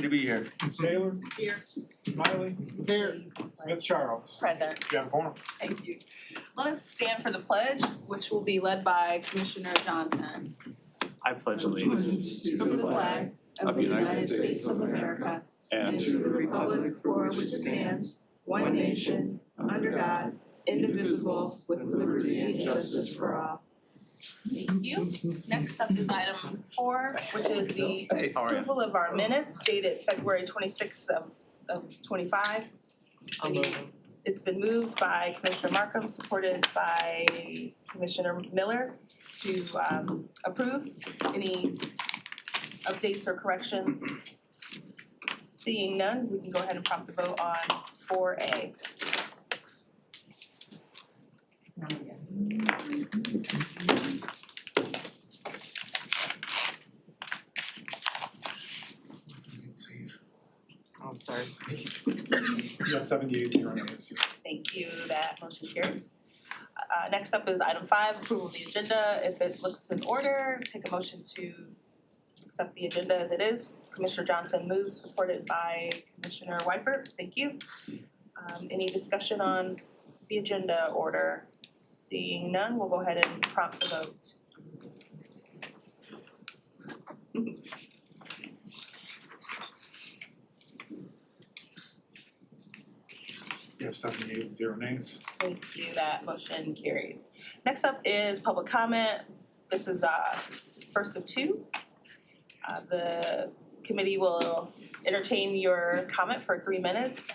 to be here. Taylor. Here. Smiley. Here. Smith Charles. Present. You have a quorum. Thank you. Let us stand for the pledge, which will be led by Commissioner Johnson. I pledge allegiance To the flag of the United States of America and to the republic for which it stands, one nation, under God, indivisible, with liberty and justice for all. Thank you. Next up is item 4, which is the Hey, how are you? approval of our minutes dated February 26th of 25. It's been moved by Commissioner Markham, supported by Commissioner Miller to approve. Any updates or corrections? Seeing none, we can go ahead and prompt the vote on 4A. Oh, sorry. You have 78 0 nays. Thank you, that motion carries. Next up is item 5, approval of the agenda. If it looks in order, take a motion to accept the agenda as it is. Commissioner Johnson moves, supported by Commissioner Weipert. Thank you. Any discussion on the agenda order? Seeing none, we'll go ahead and prompt the vote. You have 78 0 nays. Thank you, that motion carries. Next up is public comment. This is first of 2. The committee will entertain your comment for 3 minutes.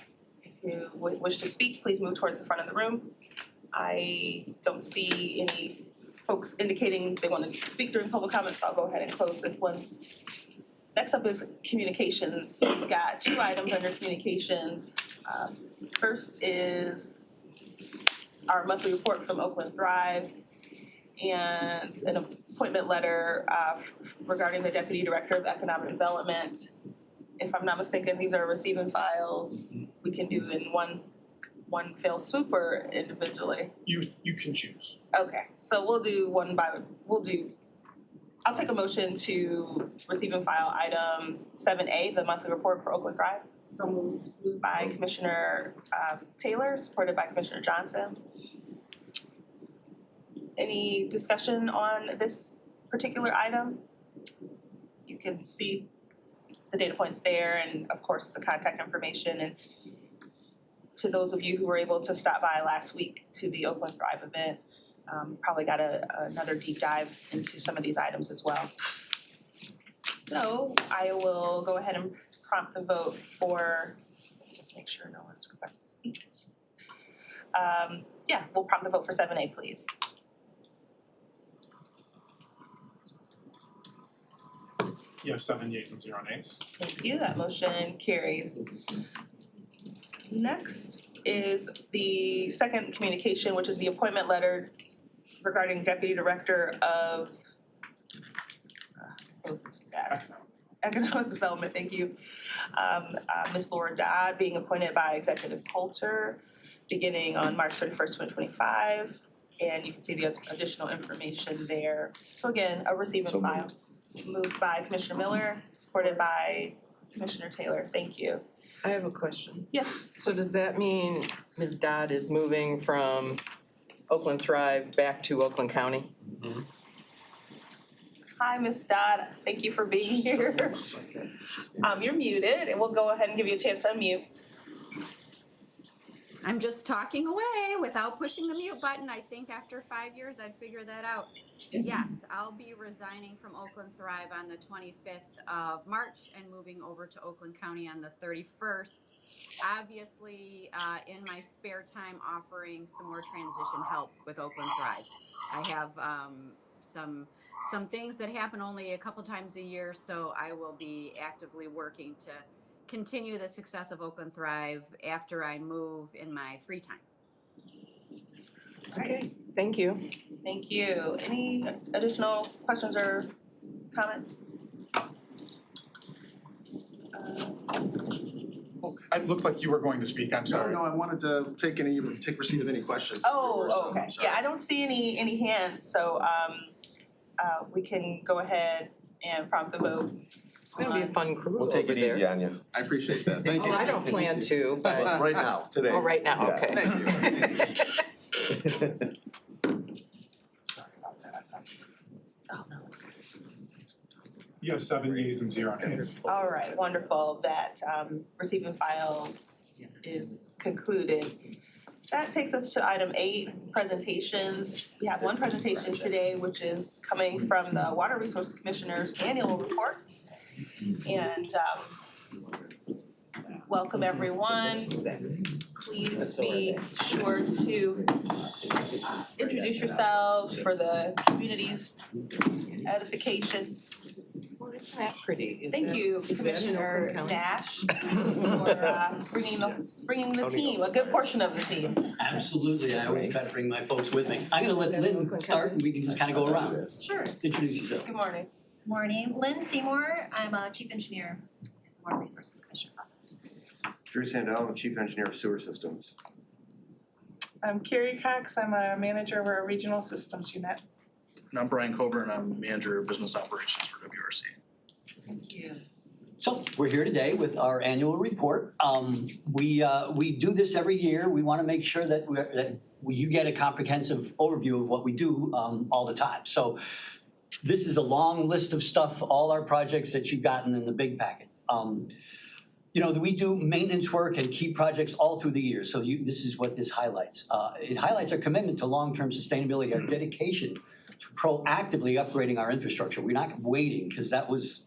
If you wish to speak, please move towards the front of the room. I don't see any folks indicating they want to speak during public comment, so I'll go ahead and close this one. Next up is communications. We've got 2 items under communications. First is our monthly report from Oakland Thrive and an appointment letter regarding the Deputy Director of Economic Development. If I'm not mistaken, these are receiving files we can do in one fell swoop or individually? You can choose. Okay, so we'll do I'll take a motion to receive and file item 7A, the monthly report for Oakland Thrive. So moved by Commissioner Taylor, supported by Commissioner Johnson. Any discussion on this particular item? You can see the data points there and of course the contact information. And to those of you who were able to stop by last week to the Oakland Thrive event, probably got another deep dive into some of these items as well. So I will go ahead and prompt the vote for, just make sure no one's requested to speak. Yeah, we'll prompt the vote for 7A, please. You have 78 0 nays. Thank you, that motion carries. Next is the second communication, which is the appointment letter regarding Deputy Director of Economic Development, thank you. Ms. Laura Dodd being appointed by Executive Coulter beginning on March 31st, 2025. And you can see the additional information there. So again, a receive and file. Moved by Commissioner Miller, supported by Commissioner Taylor. Thank you. I have a question. Yes. So does that mean Ms. Dodd is moving from Oakland Thrive back to Oakland County? Hi, Ms. Dodd. Thank you for being here. You're muted, and we'll go ahead and give you a chance to unmute. I'm just talking away without pushing the mute button. I think after 5 years, I'd figure that out. Yes, I'll be resigning from Oakland Thrive on the 25th of March and moving over to Oakland County on the 31st. Obviously, in my spare time, offering some more transition help with Oakland Thrive. I have some things that happen only a couple times a year, so I will be actively working to continue the success of Oakland Thrive after I move in my free time. Okay, thank you. Thank you. Any additional questions or comments? It looked like you were going to speak. I'm sorry. No, I wanted to take receipt of any questions. Oh, okay. Yeah, I don't see any hands, so we can go ahead and prompt the vote. It's gonna be a fun crew We'll take over it easy there. on you. I appreciate that. Thank you. Oh, I don't plan to, but, But right now, today. oh, right now, Yeah. okay. Thank you. Oh, no, it's good. You have 7 yeas and 0 nays. All right, wonderful. That receive and file is concluded. That takes us to item 8, presentations. We have one presentation today, which is coming from the Water Resources Commissioner's annual report. And welcome everyone. Please be sure to introduce yourselves for the community's edification. Well, isn't that pretty? Is Thank that- you, is that in Commissioner Oakland County? Nash, for bringing the team, a good portion of the team. Absolutely, I always try to bring my folks with me. I'm gonna let Lynn start and we can just kind of go around. Sure. Introduce yourself. Good morning. Morning, Lynn Seymour. I'm a chief engineer at the Water Resources Commissioner's Office. Drew Sandell, I'm Chief Engineer of Sewer Systems. I'm Carrie Cox, I'm a manager of our regional systems unit. And I'm Brian Coburn, I'm Manager of Business Operations for WRC. Thank you. So we're here today with our annual report. We do this every year. We want to make sure that you get a comprehensive overview of what we do all the time. So this is a long list of stuff, all our projects that you've gotten in the big packet. You know, we do maintenance work and key projects all through the year. So this is what this highlights. It highlights our commitment to long-term sustainability, our dedication to proactively upgrading our infrastructure. We're not waiting, because that was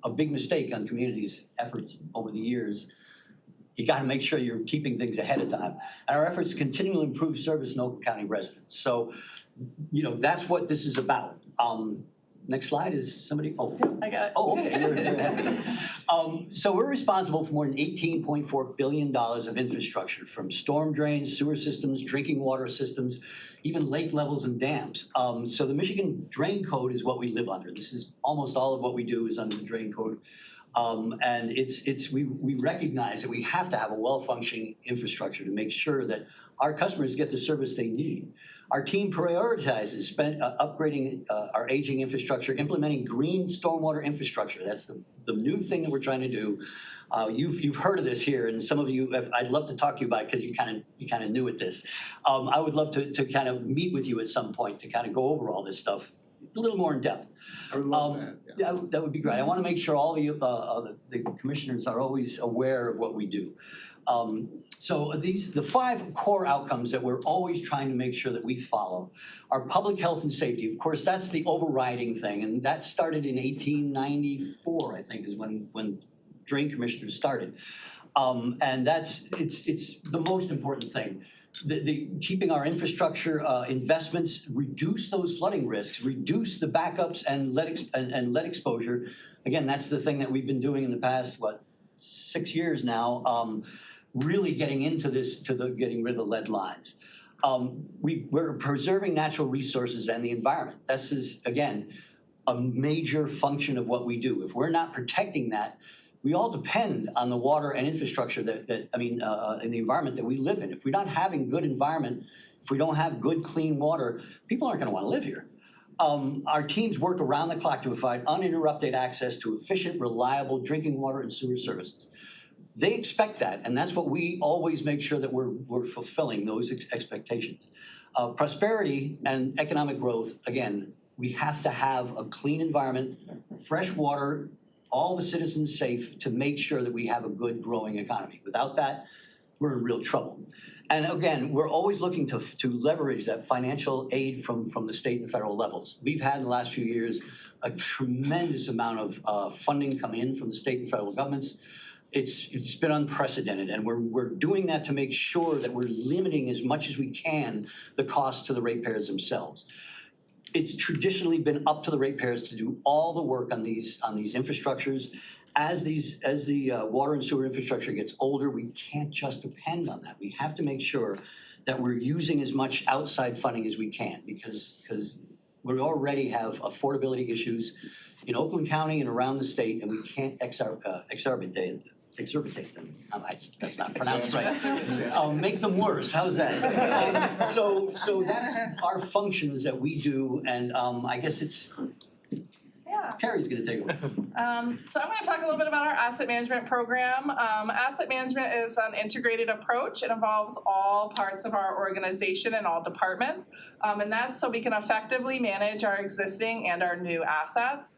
a big mistake on communities' efforts over the years. You gotta make sure you're keeping things ahead of time. And our efforts continue to improve service in Oakland County residents. So, you know, that's what this is about. Next slide is somebody, I got it. Oh, okay, you're ahead of me. So we're responsible for more than $18.4 billion of infrastructure, from storm drains, sewer systems, drinking water systems, even lake levels and dams. So the Michigan Drain Code is what we live under. This is almost all of what we do is under the Drain Code. And we recognize that we have to have a well-functioning infrastructure to make sure that our customers get the service they need. Our team prioritizes upgrading our aging infrastructure, implementing green stormwater infrastructure. That's the new thing that we're trying to do. You've heard of this here, and some of you, I'd love to talk to you about it because you kind of new at this. I would love to kind of meet with you at some point to kind of go over all this stuff a little more in depth. I would love that, yeah. That would be great. I want to make sure all the commissioners are always aware of what we do. So the 5 core outcomes that we're always trying to make sure that we follow are public health and safety. Of course, that's the overriding thing, and that started in 1894, I think, is when drain commissioners started. And it's the most important thing. The keeping our infrastructure investments, reduce those flooding risks, reduce the backups and lead exposure. Again, that's the thing that we've been doing in the past, 6 years now, really getting into this, getting rid of the lead lines. We're preserving natural resources and the environment. This is, again, a major function of what we do. If we're not protecting that, we all depend on the water and infrastructure in the environment that we live in. If we're not having good environment, if we don't have good, clean water, people aren't gonna wanna live here. Our teams work around the clock to provide uninterrupted access to efficient, reliable drinking water and sewer services. They expect that, and that's what we always make sure that we're fulfilling those expectations. Prosperity and economic growth, again, we have to have a clean environment, fresh water, all the citizens safe, to make sure that we have a good growing economy. Without that, we're in real trouble. And again, we're always looking to leverage that financial aid from the state and federal levels. We've had in the last few years a tremendous amount of funding come in from the state and federal governments. It's been unprecedented, and we're doing that to make sure that we're limiting as much as we can the cost to the ratepayers themselves. It's traditionally been up to the ratepayers to do all the work on these infrastructures. As the water and sewer infrastructure gets older, we can't just depend on that. We have to make sure that we're using as much outside funding as we can, because we already have affordability issues in Oakland County and around the state, and we can't exorbitate them. That's not pronounced right. Make them worse. How's that? So that's our functions that we do, and I guess it's. Yeah, Carrie's gonna take over. So I'm gonna talk a little bit about our asset management program. Asset management is an integrated approach. It involves all parts of our organization and all departments. And that's so we can effectively manage our existing and our new assets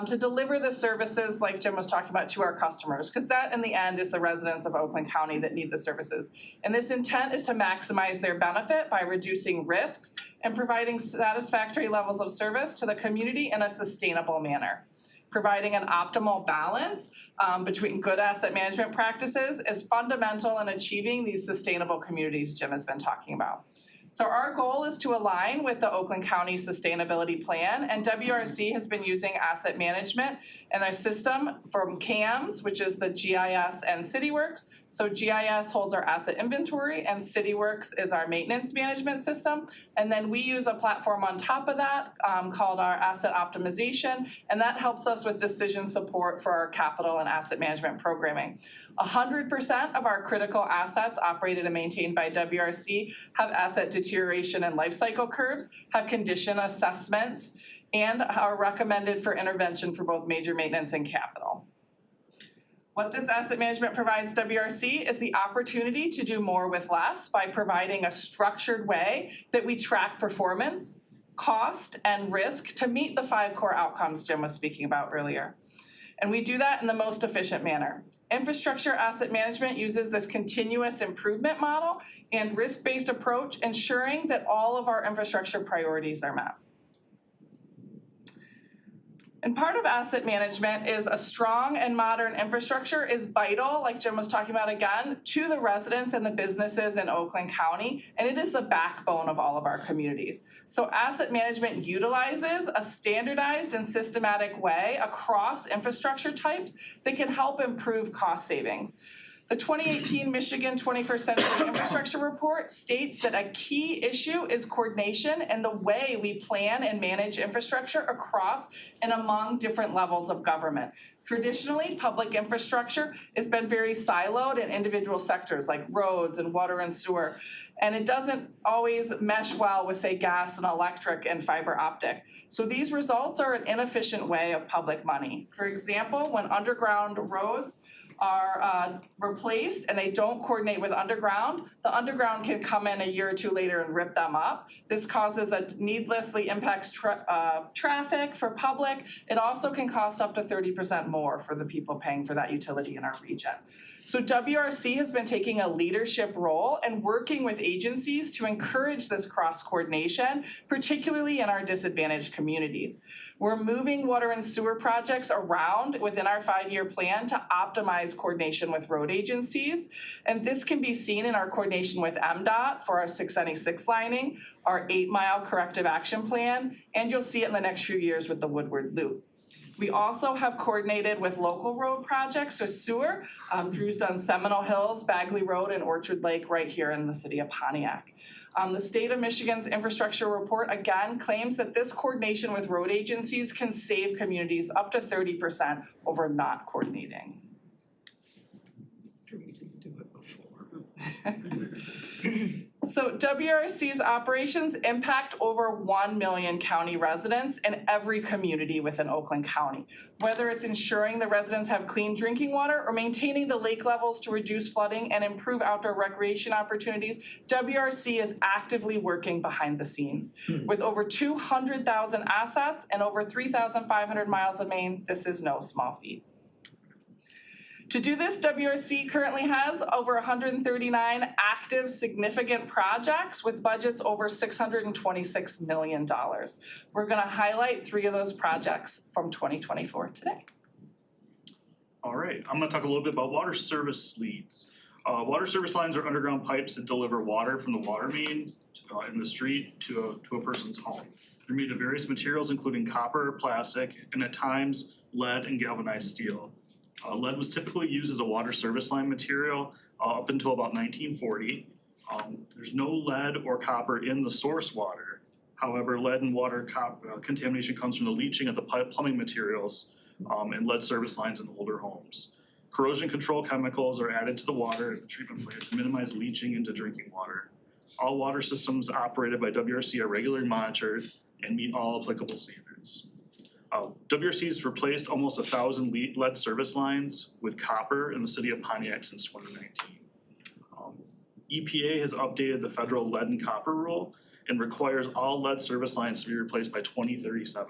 to deliver the services like Jim was talking about to our customers, because that in the end is the residents of Oakland County that need the services. And this intent is to maximize their benefit by reducing risks and providing satisfactory levels of service to the community in a sustainable manner. Providing an optimal balance between good asset management practices is fundamental in achieving these sustainable communities Jim has been talking about. So our goal is to align with the Oakland County Sustainability Plan, and WRC has been using asset management in their system from CAMS, which is the GIS and CityWorks. So GIS holds our asset inventory and CityWorks is our maintenance management system. And then we use a platform on top of that called our asset optimization, and that helps us with decision support for our capital and asset management programming. 100% of our critical assets operated and maintained by WRC have asset deterioration and life cycle curves, have condition assessments, and are recommended for intervention for both major maintenance and capital. What this asset management provides WRC is the opportunity to do more with less by providing a structured way that we track performance, cost, and risk to meet the 5 core outcomes Jim was speaking about earlier. And we do that in the most efficient manner. Infrastructure asset management uses this continuous improvement model and risk-based approach, ensuring that all of our infrastructure priorities are met. And part of asset management is a strong and modern infrastructure is vital, like Jim was talking about again, to the residents and the businesses in Oakland County, and it is the backbone of all of our communities. So asset management utilizes a standardized and systematic way across infrastructure types that can help improve cost savings. The 2018 Michigan 21st Century Infrastructure Report states that a key issue is coordination and the way we plan and manage infrastructure across and among different levels of government. Traditionally, public infrastructure has been very siloed in individual sectors like roads and water and sewer, and it doesn't always mesh well with, say, gas and electric and fiber optic. So these results are an inefficient way of public money. For example, when underground roads are replaced and they don't coordinate with underground, the underground can come in a year or two later and rip them up. This causes needlessly impacts traffic for public. It also can cost up to 30% more for the people paying for that utility in our region. So WRC has been taking a leadership role and working with agencies to encourage this cross-coordination, particularly in our disadvantaged communities. We're moving water and sewer projects around within our 5-year plan to optimize coordination with road agencies. And this can be seen in our coordination with MDOT for our 696 lining, our 8-mile corrective action plan, and you'll see it in the next few years with the Woodward Loop. We also have coordinated with local road projects with sewer. Drew's done Seminole Hills, Bagley Road, and Orchard Lake right here in the city of Pontiac. The state of Michigan's infrastructure report again claims that this coordination with road agencies can save communities up to 30% over not coordinating. We didn't do it before. So WRC's operations impact over 1 million county residents in every community within Oakland County. Whether it's ensuring the residents have clean drinking water or maintaining the lake levels to reduce flooding and improve outdoor recreation opportunities, WRC is actively working behind the scenes. With over 200,000 assets and over 3,500 miles of main, this is no small feat. To do this, WRC currently has over 139 active significant projects with budgets over $626 million. We're going to highlight 3 of those projects from 2024 today. All right, I'm gonna talk a little bit about water service leads. Water service lines are underground pipes that deliver water from the water main in the street to a person's home. They're made of various materials including copper, plastic, and at times lead and galvanized steel. Lead was typically used as a water service line material up until about 1940. There's no lead or copper in the source water. However, lead and water contamination comes from the leaching of the plumbing materials and lead service lines in older homes. Corrosion control chemicals are added to the water at the treatment plant to minimize leaching into drinking water. All water systems operated by WRC are regularly monitored and meet all applicable standards. WRC's replaced almost 1,000 lead service lines with copper in the city of Pontiac since 2019. EPA has updated the federal lead and copper rule and requires all lead service lines to be replaced by 2037.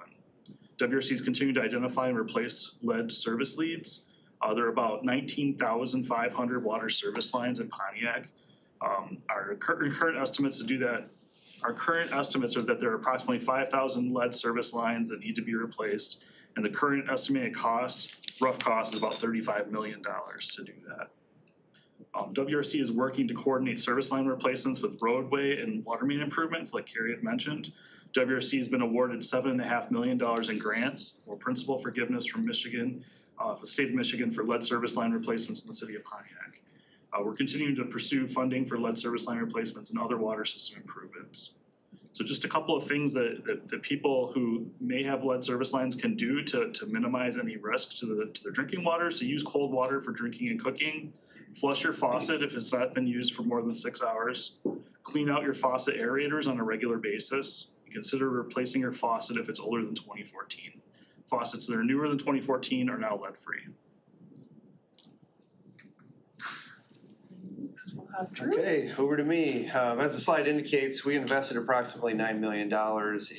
WRC's continue to identify and replace lead service leads. There are about 19,500 water service lines in Pontiac. Our current estimates to do that, our current estimates are that there are approximately 5,000 lead service lines that need to be replaced. And the current estimated cost, rough cost, is about $35 million to do that. WRC is working to coordinate service line replacements with roadway and water main improvements, like Carrie had mentioned. WRC has been awarded $7.5 million in grants or principal forgiveness from Michigan, the state of Michigan, for lead service line replacements in the city of Pontiac. We're continuing to pursue funding for lead service line replacements and other water system improvements. So just a couple of things that people who may have lead service lines can do to minimize any risk to their drinking water. So use cold water for drinking and cooking. Flush your faucet if it's not been used for more than 6 hours. Clean out your faucet aerators on a regular basis. Consider replacing your faucet if it's older than 2014. Faucets that are newer than 2014 are now lead-free. Okay, over to me. As the slide indicates, we invested approximately $9 million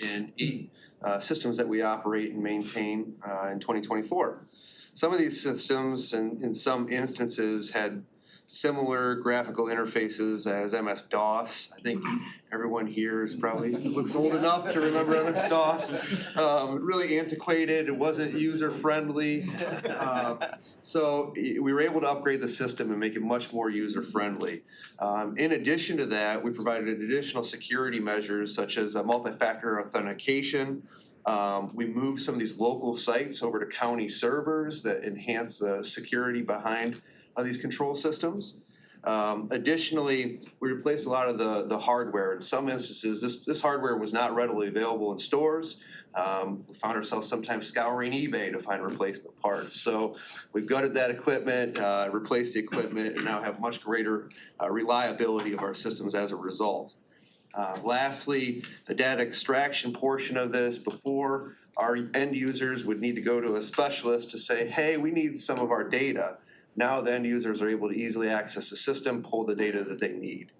in 8 systems that we operate and maintain in 2024. Some of these systems, in some instances, had similar graphical interfaces as MS-DOS. I think everyone here is probably looks old enough to remember MS-DOS. Really antiquated. It wasn't user-friendly. So we were able to upgrade the system and make it much more user-friendly. In addition to that, we provided additional security measures such as multi-factor authentication. We moved some of these local sites over to county servers that enhance the security behind these control systems. Additionally, we replaced a lot of the hardware. In some instances, this hardware was not readily available in stores. We found ourselves sometimes scouring eBay to find replacement parts. So we gutted that equipment, replaced the equipment, and now have much greater reliability of our systems as a result. Lastly, the data extraction portion of this, before our end users would need to go to a specialist to say, hey, we need some of our data. Now the end users are able to easily access the system, pull the data that they need.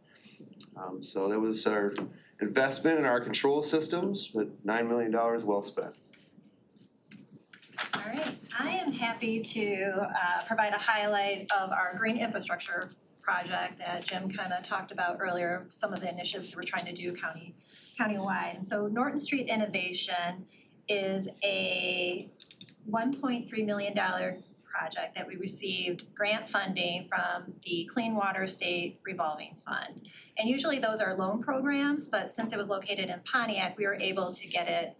So that was our investment in our control systems, but $9 million well spent. All right, I am happy to provide a highlight of our green infrastructure project that Jim kind of talked about earlier, some of the initiatives we're trying to do countywide. And so Norton Street Innovation is a $1.3 million project that we received grant funding from the Clean Water State Revolving Fund. And usually those are loan programs, but since it was located in Pontiac, we were able to get it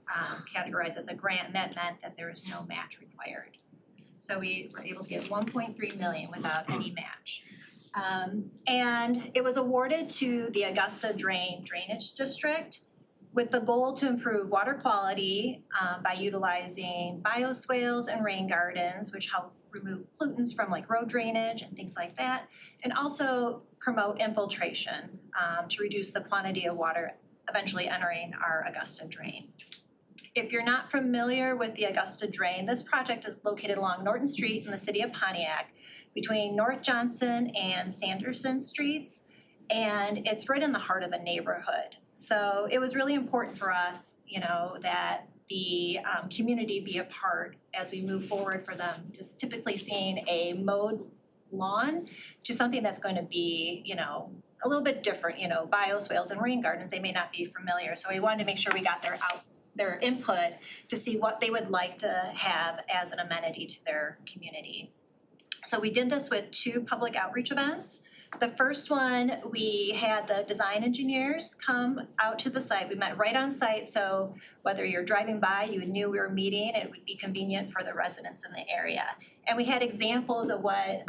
categorized as a grant, and that meant that there was no match required. So we were able to get $1.3 million without any match. And it was awarded to the Augusta Drainage District with the goal to improve water quality by utilizing bioswales and rain gardens, which help remove pollutants from like road drainage and things like that, and also promote infiltration to reduce the quantity of water eventually entering our Augusta drain. If you're not familiar with the Augusta Drain, this project is located along Norton Street in the city of Pontiac between North Johnson and Sanderson Streets, and it's right in the heart of a neighborhood. So it was really important for us, you know, that the community be a part as we move forward for them, just typically seeing a mowed lawn to something that's going to be, you know, a little bit different, you know, bioswales and rain gardens, they may not be familiar. So we wanted to make sure we got their input to see what they would like to have as an amenity to their community. So we did this with 2 public outreach events. The first one, we had the design engineers come out to the site. We met right on site, so whether you're driving by, you knew we were meeting, it would be convenient for the residents in the area. And we had examples of what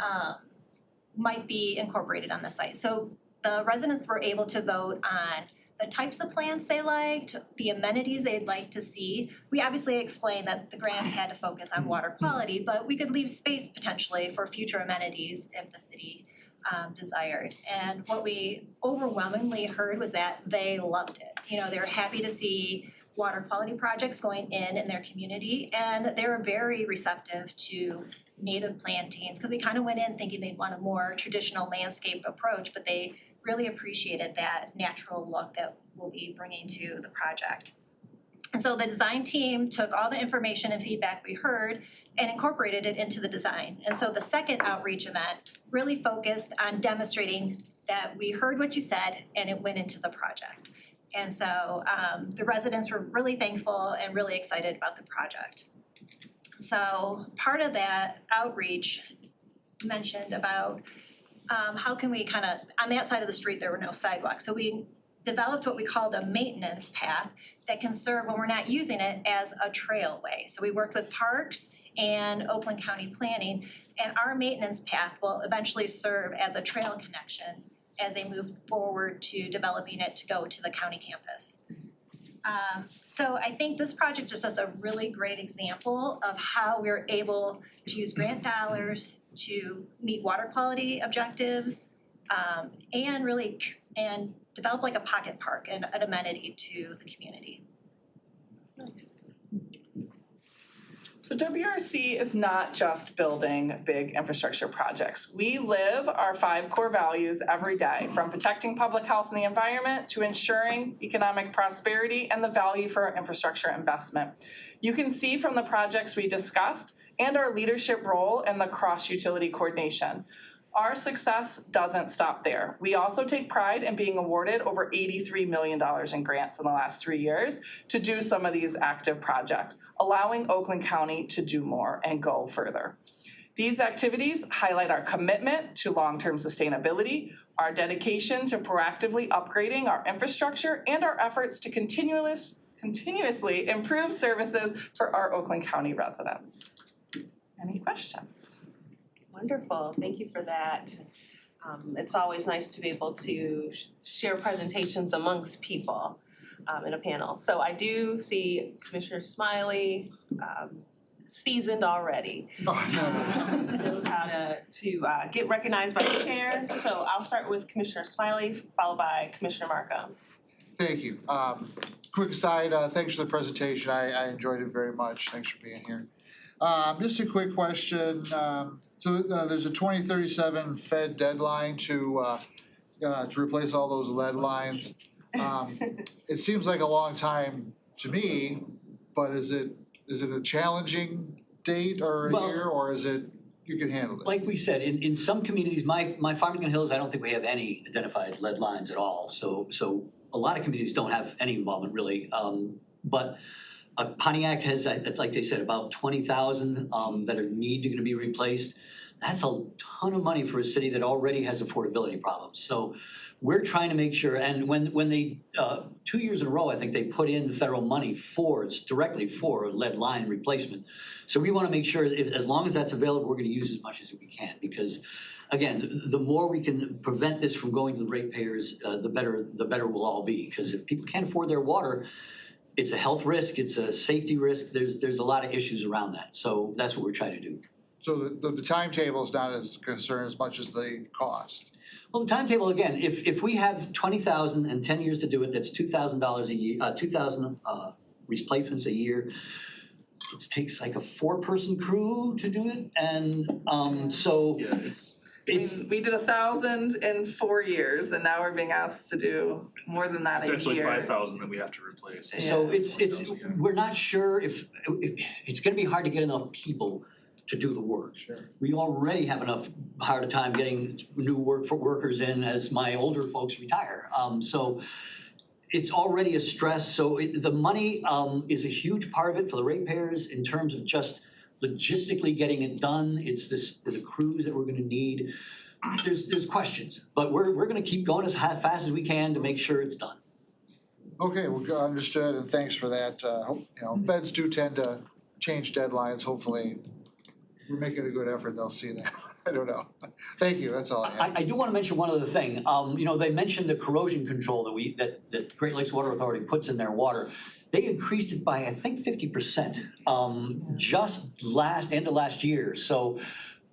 might be incorporated on the site. So the residents were able to vote on the types of plants they liked, the amenities they'd like to see. We obviously explained that the grant had to focus on water quality, but we could leave space potentially for future amenities if the city desired. And what we overwhelmingly heard was that they loved it. You know, they were happy to see water quality projects going in their community. And they were very receptive to native plantings, because we kind of went in thinking they'd want a more traditional landscape approach, but they really appreciated that natural look that we'll be bringing to the project. And so the design team took all the information and feedback we heard and incorporated it into the design. And so the second outreach event really focused on demonstrating that we heard what you said and it went into the project. And so the residents were really thankful and really excited about the project. So part of that outreach mentioned about how can we kind of, on that side of the street, there were no sidewalks. So we developed what we called a maintenance path that can serve, when we're not using it, as a trailway. So we worked with Parks and Oakland County Planning, and our maintenance path will eventually serve as a trail connection as they move forward to developing it to go to the county campus. So I think this project just is a really great example of how we're able to use grant dollars to meet water quality objectives, and really develop like a pocket park and an amenity to the community. Nice. So WRC is not just building big infrastructure projects. We live our 5 core values every day, from protecting public health and the environment to ensuring economic prosperity and the value for our infrastructure investment. You can see from the projects we discussed and our leadership role in the cross-utility coordination. Our success doesn't stop there. We also take pride in being awarded over $83 million in grants in the last 3 years to do some of these active projects, allowing Oakland County to do more and go further. These activities highlight our commitment to long-term sustainability, our dedication to proactively upgrading our infrastructure, and our efforts to continuously improve services for our Oakland County residents. Any questions? Wonderful, thank you for that. It's always nice to be able to share presentations amongst people in a panel. So I do see Commissioner Smiley, seasoned already. Knows how to get recognized by the chair. So I'll start with Commissioner Smiley, followed by Commissioner Markham. Thank you. Quick aside, thanks for the presentation. I enjoyed it very much. Thanks for being here. Just a quick question. So there's a 2037 Fed deadline to replace all those lead lines. It seems like a long time to me, but is it a challenging date or a year, or is it you can handle it? Like we said, in some communities, my Farmington Hills, I don't think we have any identified lead lines at all. So a lot of communities don't have any involvement really. But Pontiac has, like they said, about 20,000 that are gonna be replaced. That's a ton of money for a city that already has affordability problems. So we're trying to make sure, and when they, 2 years in a row, I think they put in federal money directly for lead line replacement. So we wanna make sure, as long as that's available, we're gonna use as much as we can, because again, the more we can prevent this from going to the ratepayers, the better we'll all be. Because if people can't afford their water, it's a health risk, it's a safety risk, there's a lot of issues around that. So that's what we're trying to do. So the timetable is not as concerned as much as the cost. Well, the timetable, again, if we have 20,000 and 10 years to do it, that's $2,000 a year, 2,000 replacements a year. It takes like a 4-person crew to do it, and so Yeah, We did 1,000 in 4 years, and now we're being asked to do more than that it's a actually year. 5,000 that we have to replace. So we're not sure if it's gonna be hard to get enough people to do the work. Sure. We already have enough hard time getting new workers in as my older folks retire. So it's already a stress. So the money is a huge part of it for the ratepayers in terms of just logistically getting it done. It's the crews that we're gonna need. There's questions, but we're gonna keep going as fast as we can to make sure it's done. Okay, well, understood, and thanks for that. Feds do tend to change deadlines. Hopefully, we're making a good effort. They'll see that. I don't know. Thank you. That's all I have. I do want to mention one other thing. They mentioned the corrosion control that Great Lakes Water Authority puts in their water. They increased it by, I think, 50% just end of last year. So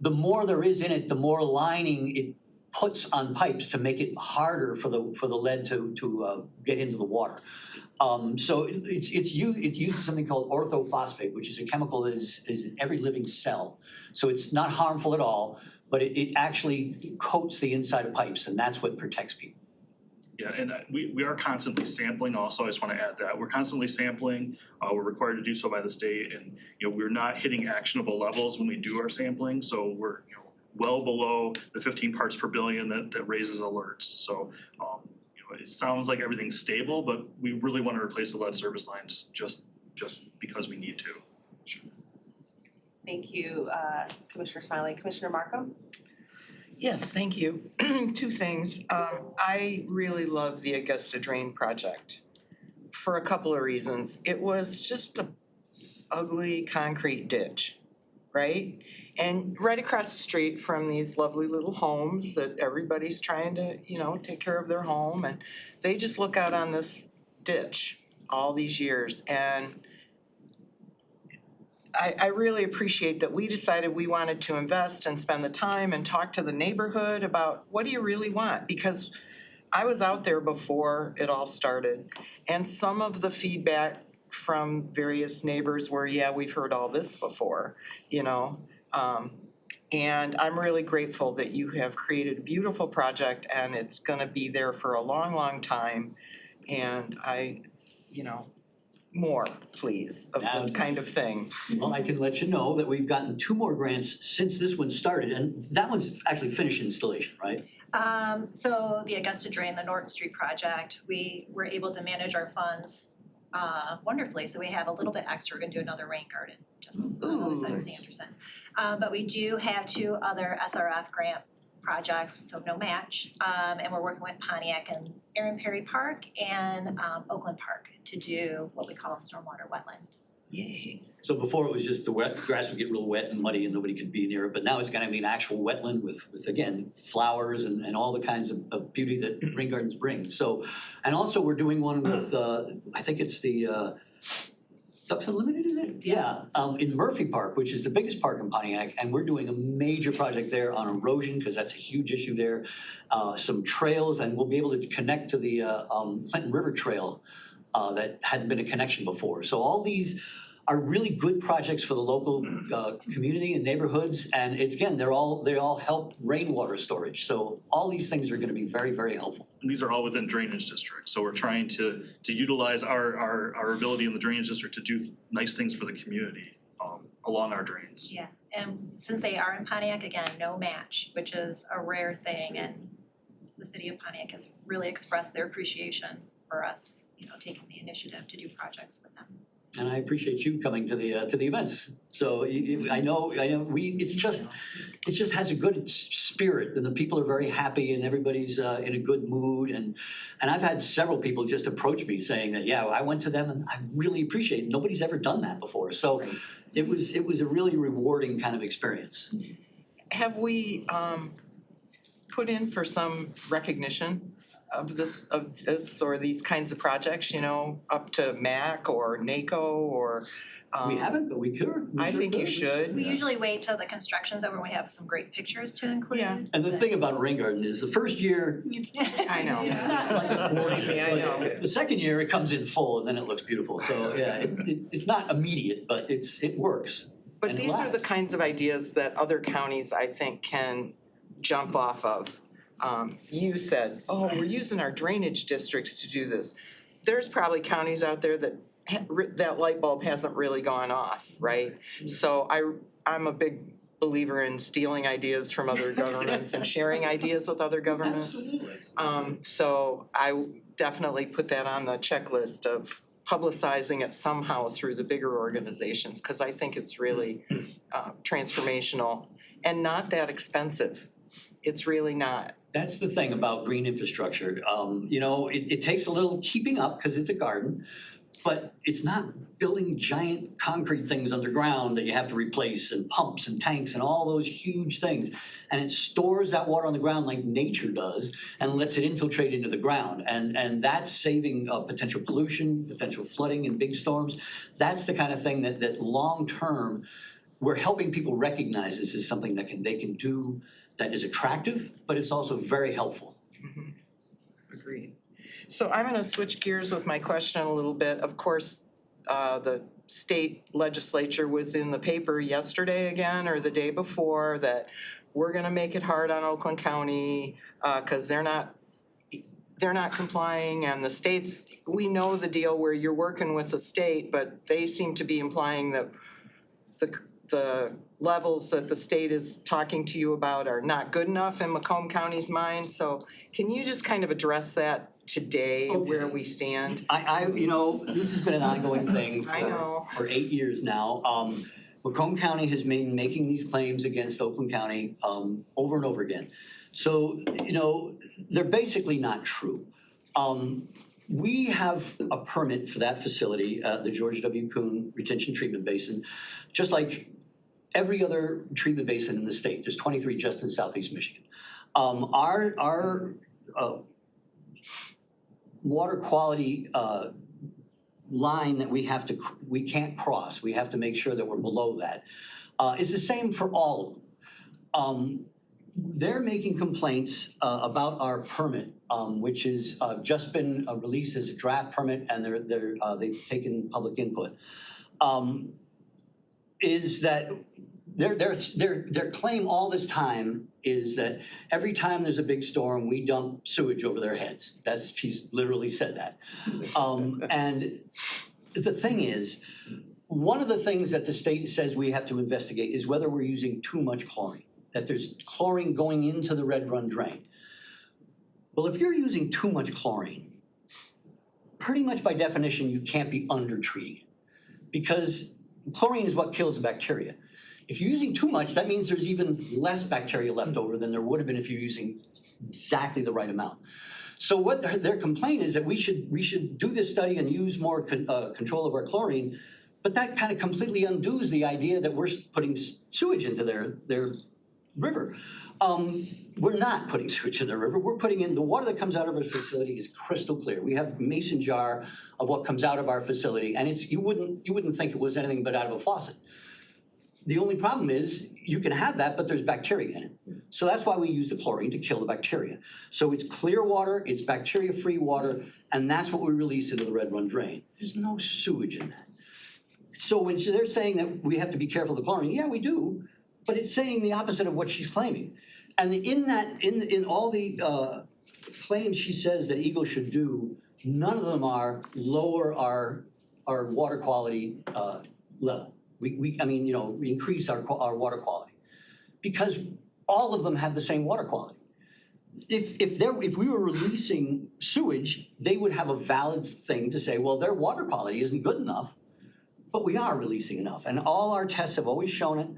the more there is in it, the more lining it puts on pipes to make it harder for the lead to get into the water. So it uses something called orthophosphate, which is a chemical that is in every living cell. So it's not harmful at all, but it actually coats the inside of pipes, and that's what protects people. Yeah, and we are constantly sampling also, I just wanna add that, we're constantly sampling, we're required to do so by the state, and, we're not hitting actionable levels when we do our sampling, so we're, well below the 15 parts per billion that raises alerts, so, it sounds like everything's stable, but we really wanna replace the lead service lines just because we need to. Thank you, Commissioner Smiley. Commissioner Markham? Yes, thank you. Two things. I really love the Augusta Drain project for a couple of reasons. It was just a ugly concrete ditch, right? And right across the street from these lovely little homes that everybody's trying to, take care of their home, and they just look out on this ditch all these years. And I really appreciate that we decided we wanted to invest and spend the time and talk to the neighborhood about what do you really want? Because I was out there before it all started, and some of the feedback from various neighbors were, yeah, we've heard all this before, and I'm really grateful that you have created a beautiful project and it's gonna be there for a long, long time. And more, please, of this kind of thing. Well, I can let you know that we've gotten 2 more grants since this one started, and that one's actually finished installation, right? So the Augusta Drain, the Norton Street project, we were able to manage our funds wonderfully. So we have a little bit extra. We're gonna do another rain garden just on the other side of Sanderson. But we do have 2 other SRF grant projects, so no match. And we're working with Pontiac and Aaron Perry Park and Oakland Park to do what we call a stormwater wetland. Yay. So before it was just the grass would get real wet and muddy and nobody could be near it, but now it's gonna be an actual wetland with again, flowers and all the kinds of beauty that rain gardens bring. So, and also we're doing one with, I think it's the Ducks Unlimited, is it? Yeah, in Murphy Park, which is the biggest park in Pontiac, and we're doing a major project there on erosion, because that's a huge issue there. Some trails, and we'll be able to connect to the Clinton River Trail that hadn't been a connection before. So all these are really good projects for the local community and neighborhoods, and it's, again, they all help rainwater storage. So all these things are gonna be very, very helpful. And these are all within drainage districts, so we're trying to utilize our ability in the drainage district to do nice things for the community along our drains. Yeah, and since they are in Pontiac, again, no match, which is a rare thing, and the city of Pontiac has really expressed their appreciation for us, taking the initiative to do projects with them. And I appreciate you coming to the events. So I know, it just has a good spirit, and the people are very happy, and everybody's in a good mood. And I've had several people just approach me saying that, yeah, I went to them and I really appreciate it. Nobody's ever done that before. So it was a really rewarding kind of experience. Have we put in for some recognition of this or these kinds of projects, up to MAC or NACO or? We haven't, but we could. I think you should. We usually wait till the construction's over when we have some great pictures to include. Yeah. And the thing about a rain garden is the first year, I know. it's not like gorgeous, I know. but the second year it comes in full and then it looks beautiful. So yeah, it's not immediate, but it works. But and these are the lasts. kinds of ideas that other counties, I think, can jump off of. You said, oh, we're using our drainage districts to do this. There's probably counties out there that that light bulb hasn't really gone off, right? So I'm a big believer in stealing ideas from other governments and sharing ideas with other governments. Absolutely. So I definitely put that on the checklist of publicizing it somehow through the bigger organizations, because I think it's really transformational and not that expensive. It's really not. That's the thing about green infrastructure. It takes a little keeping up because it's a garden, but it's not building giant concrete things underground that you have to replace, and pumps and tanks and all those huge things. And it stores that water on the ground like nature does and lets it infiltrate into the ground. And that's saving potential pollution, potential flooding in big storms. That's the kind of thing that long-term, we're helping people recognize this as something that they can do that is attractive, but it's also very helpful. Mm-hmm. Agreed. So I'm gonna switch gears with my question a little bit. Of course, the state legislature was in the paper yesterday again, or the day before, that we're gonna make it hard on Oakland County, cause they're not complying, and the states, we know the deal where you're working with the state, but they seem to be implying that the levels that the state is talking to you about are not good enough in Macomb County's mind. So can you just kind of address that today, where we stand? This has been an ongoing thing I know. for 8 years now. Macomb County has been making these claims against Oakland County over and over again. So, they're basically not true. We have a permit for that facility, the George W. Kuhn Retention Treatment Basin, just like every other treatment basin in the state. There's 23 just in southeast Michigan. Our water quality line that we can't cross, we have to make sure that we're below that, is the same for all of them. They're making complaints about our permit, which has just been released as a draft permit, and they've taken public input. Is that their claim all this time is that every time there's a big storm, we dump sewage over their heads. She's literally said that. And the thing is, one of the things that the state says we have to investigate is whether we're using too much chlorine, that there's chlorine going into the Red Run drain. Well, if you're using too much chlorine, pretty much by definition, you can't be under-treating it, because chlorine is what kills the bacteria. If you're using too much, that means there's even less bacteria left over than there would have been if you're using exactly the right amount. So what their complaint is that we should do this study and use more control of our chlorine, but that kind of completely undoes the idea that we're putting sewage into their river. We're not putting sewage in the river. We're putting in the water that comes out of our facility is crystal clear. We have a mason jar of what comes out of our facility, and you wouldn't think it was anything but out of a faucet. The only problem is you can have that, but there's bacteria in it. So that's why we use the chlorine to kill the bacteria. So it's clear water, it's bacteria-free water, and that's what we release into the Red Run drain. There's no sewage in that. So when they're saying that we have to be careful of the chlorine, yeah, we do, but it's saying the opposite of what she's claiming. And in all the claims she says that Eagle should do, none of them are lower our water quality level. We increase our water quality, because all of them have the same water quality. If we were releasing sewage, they would have a valid thing to say, well, their water quality isn't good enough, but we are releasing enough. And all our tests have always shown it.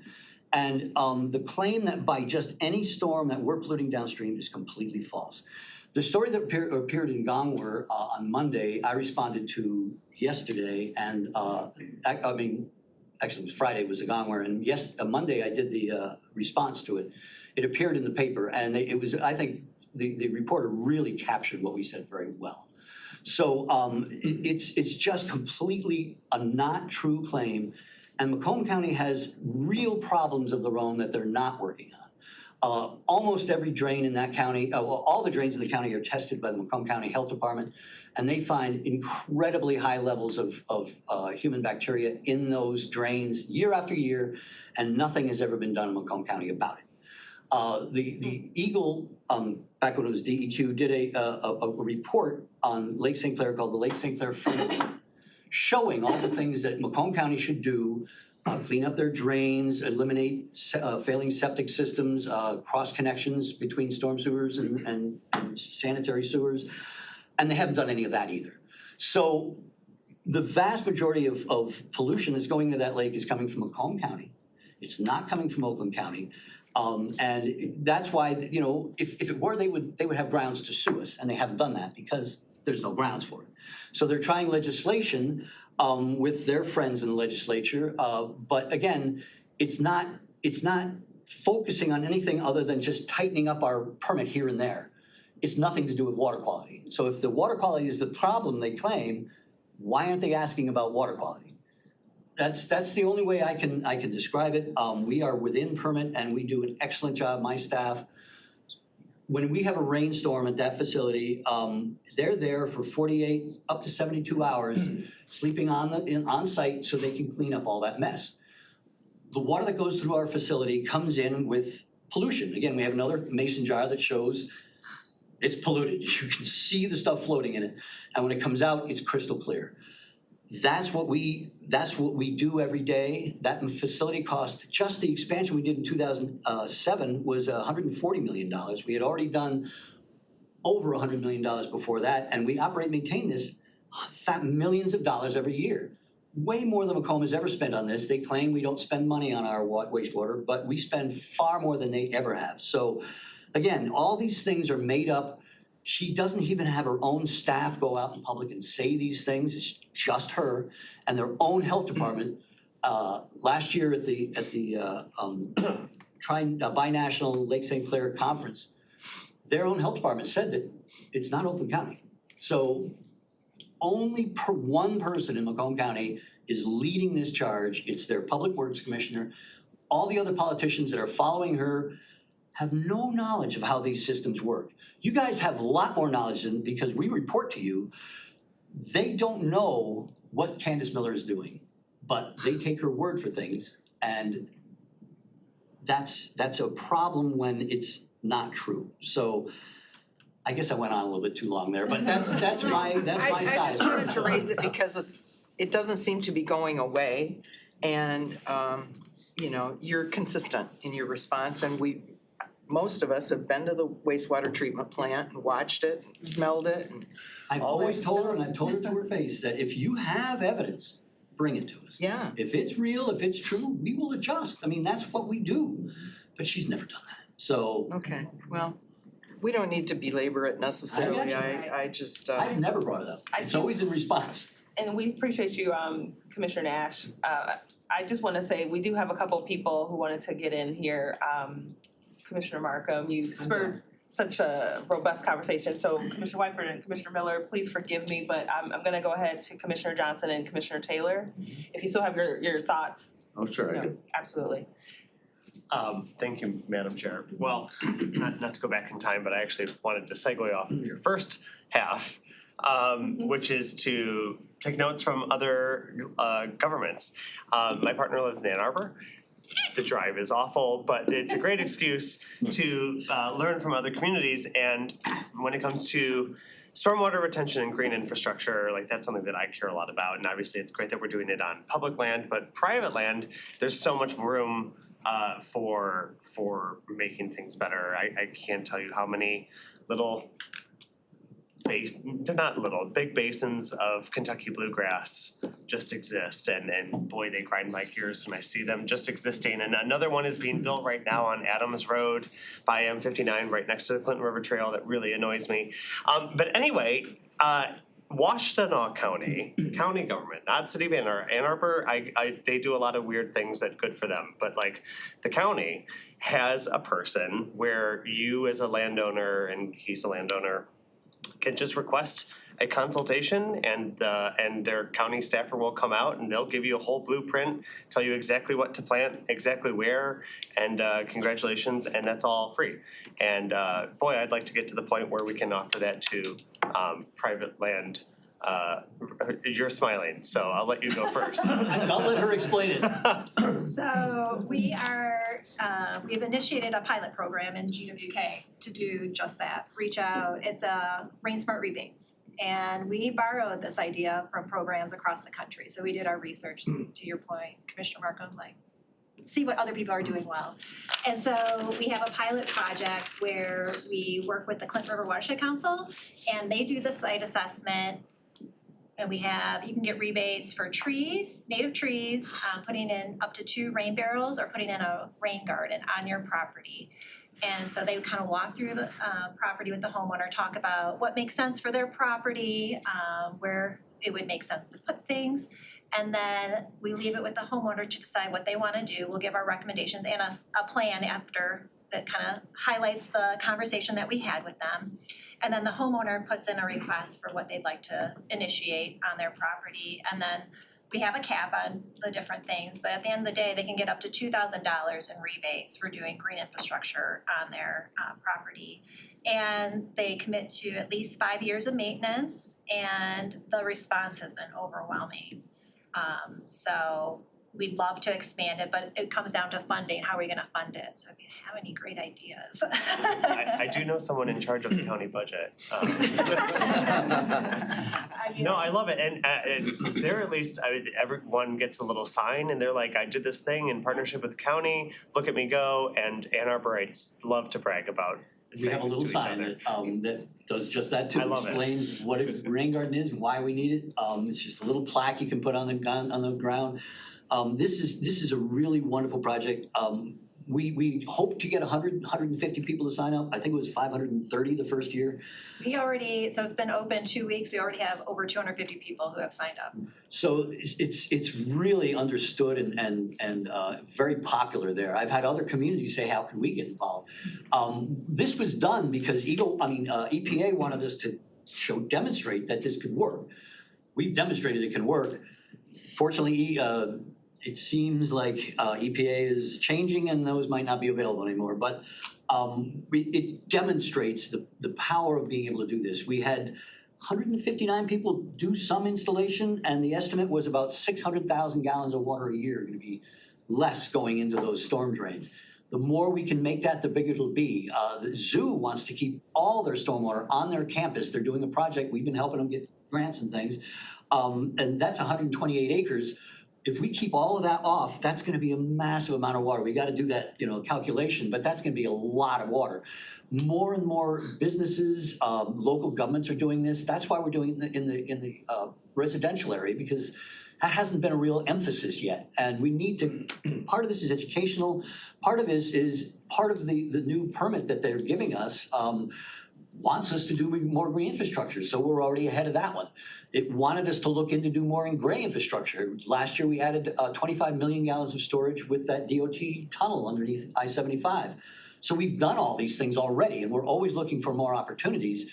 And the claim that by just any storm that we're polluting downstream is completely false. The story that appeared in Gongwer on Monday, I responded to yesterday, and actually it was Friday, was the Gongwer, and Monday I did the response to it. It appeared in the paper, and I think the reporter really captured what we said very well. So it's just completely a not true claim, and Macomb County has real problems of their own that they're not working on. Almost every drain in that county, all the drains in the county are tested by the Macomb County Health Department, and they find incredibly high levels of human bacteria in those drains year after year, and nothing has ever been done in Macomb County about it. The Eagle, back when it was DEQ, did a report on Lake St. Clair called the Lake St. Clair Framework, showing all the things that Macomb County should do, clean up their drains, eliminate failing septic systems, cross connections between storm sewers and sanitary sewers, and they haven't done any of that either. So the vast majority of pollution that's going to that lake is coming from Macomb County. It's not coming from Oakland County. And that's why, if it were, they would have grounds to sue us, and they haven't done that because there's no grounds for it. So they're trying legislation with their friends in the legislature, but again, it's not focusing on anything other than just tightening up our permit here and there. It's nothing to do with water quality. So if the water quality is the problem they claim, why aren't they asking about water quality? That's the only way I can describe it. We are within permit, and we do an excellent job. My staff, when we have a rainstorm at that facility, they're there for 48 up to 72 hours, sleeping on site so they can clean up all that mess. The water that goes through our facility comes in with pollution. Again, we have another mason jar that shows it's polluted. You can see the stuff floating in it. And when it comes out, it's crystal clear. That's what we do every day. That facility cost, just the expansion we did in 2007 was $140 million. We had already done over $100 million before that, and we operate and maintain this millions of dollars every year. Way more than Macomb has ever spent on this. They claim we don't spend money on our wastewater, but we spend far more than they ever have. So again, all these things are made up. She doesn't even have her own staff go out in public and say these things. It's just her and their own health department. Last year at the Binational Lake St. Clair conference, their own health department said that it's not Oakland County. So only one person in Macomb County is leading this charge. It's their public works commissioner. All the other politicians that are following her have no knowledge of how these systems work. You guys have a lot more knowledge than, because we report to you. They don't know what Candace Miller is doing, but they take her word for things, and that's a problem when it's not true. So I guess I went on a little bit too long there, but that's my side. I just wanted to raise it because it doesn't seem to be going away, and you're consistent in your response, and most of us have been to the wastewater treatment plant and watched it, and smelled it, and I've all always that told her, stuff. and I've told her to her face, that if you have evidence, bring it to us. Yeah. If it's real, if it's true, we will adjust. I mean, that's what we do. But she's never done that. So Okay, well, we don't need to belabor it necessarily. I I just, I've never brought it up. It's always in response. And we appreciate you, Commissioner Nash. I just want to say, we do have a couple of people who wanted to get in here. Commissioner Markham, you spurred such a robust conversation. So Commissioner Whiteford and Commissioner Miller, please forgive me, but I'm gonna go ahead to Commissioner Johnson and Commissioner Taylor. If you still have your thoughts. Oh, sure, I do. Absolutely. Thank you, Madam Chair. Well, not to go back in time, but I actually wanted to segue off of your first half, which is to take notes from other governments. My partner lives in Ann Arbor. The drive is awful, but it's a great excuse to learn from other communities. And when it comes to stormwater retention and green infrastructure, like that's something that I care a lot about. And obviously it's great that we're doing it on public land, but private land, there's so much room for making things better. I can't tell you how many little they're not little, big basins of Kentucky bluegrass just exist, and boy, they grind my gears when I see them just existing. And another one is being built right now on Adams Road by M59 right next to the Clinton River Trail. That really annoys me. But anyway, Washtenaw County government, not City of Ann Arbor, they do a lot of weird things that good for them, but like the county has a person where you as a landowner, and he's a landowner, can just request a consultation, and their county staffer will come out and they'll give you a whole blueprint, tell you exactly what to plant, exactly where, and congratulations, and that's all free. And boy, I'd like to get to the point where we can offer that to private land. You're smiling, so I'll let you go first. I'll let her explain it. So we've initiated a pilot program in GWK to do just that, reach out. It's Rain Smart rebates. And we borrowed this idea from programs across the country. So we did our research, to your point, Commissioner Markham, see what other people are doing well. And so we have a pilot project where we work with the Clinton River Watershed Council, and they do the site assessment. And you can get rebates for trees, native trees, putting in up to 2 rain barrels or putting in a rain garden on your property. And so they would kind of walk through the property with the homeowner, talk about what makes sense for their property, where it would make sense to put things. And then we leave it with the homeowner to decide what they want to do. We'll give our recommendations and a plan after that kind of highlights the conversation that we had with them. And then the homeowner puts in a request for what they'd like to initiate on their property. And then we have a cap on the different things, but at the end of the day, they can get up to $2,000 in rebates for doing green infrastructure on their property. And they commit to at least 5 years of maintenance, and the response has been overwhelming. So we'd love to expand it, but it comes down to funding. How are we gonna fund it? So if you have any great ideas. I do know someone in charge of the county budget. No, I love it, and they're at least, everyone gets a little sign, and they're like, I did this thing in partnership with the county, look at me go, and Ann Arborites love to brag about We have a things little to each sign other. that does just that too. I love it. Explains what a rain garden is and why we need it. It's just a little plaque you can put on the ground. This is a really wonderful project. We hope to get 150 people to sign up. I think it was 530 the first year. We already, so it's been open 2 weeks, we already have over 250 people who have signed up. So it's really understood and very popular there. I've had other communities say, how can we get involved? This was done because EPA wanted us to demonstrate that this could work. We've demonstrated it can work. Fortunately, it seems like EPA is changing and those might not be available anymore, but it demonstrates the power of being able to do this. We had 159 people do some installation, and the estimate was about 600,000 gallons of water a year going to be less going into those storm drains. The more we can make that, the bigger it'll be. The zoo wants to keep all their stormwater on their campus. They're doing a project. We've been helping them get grants and things. And that's 128 acres. If we keep all of that off, that's gonna be a massive amount of water. We gotta do that, calculation, but that's gonna be a lot of water. More and more businesses, local governments are doing this. That's why we're doing it in the residential area, because that hasn't been a real emphasis yet. And we need to, part of this is educational, part of this is part of the new permit that they're giving us, wants us to do more green infrastructure, so we're already ahead of that one. It wanted us to look into do more in gray infrastructure. Last year, we added 25 million gallons of storage with that DOT tunnel underneath I-75. So we've done all these things already, and we're always looking for more opportunities.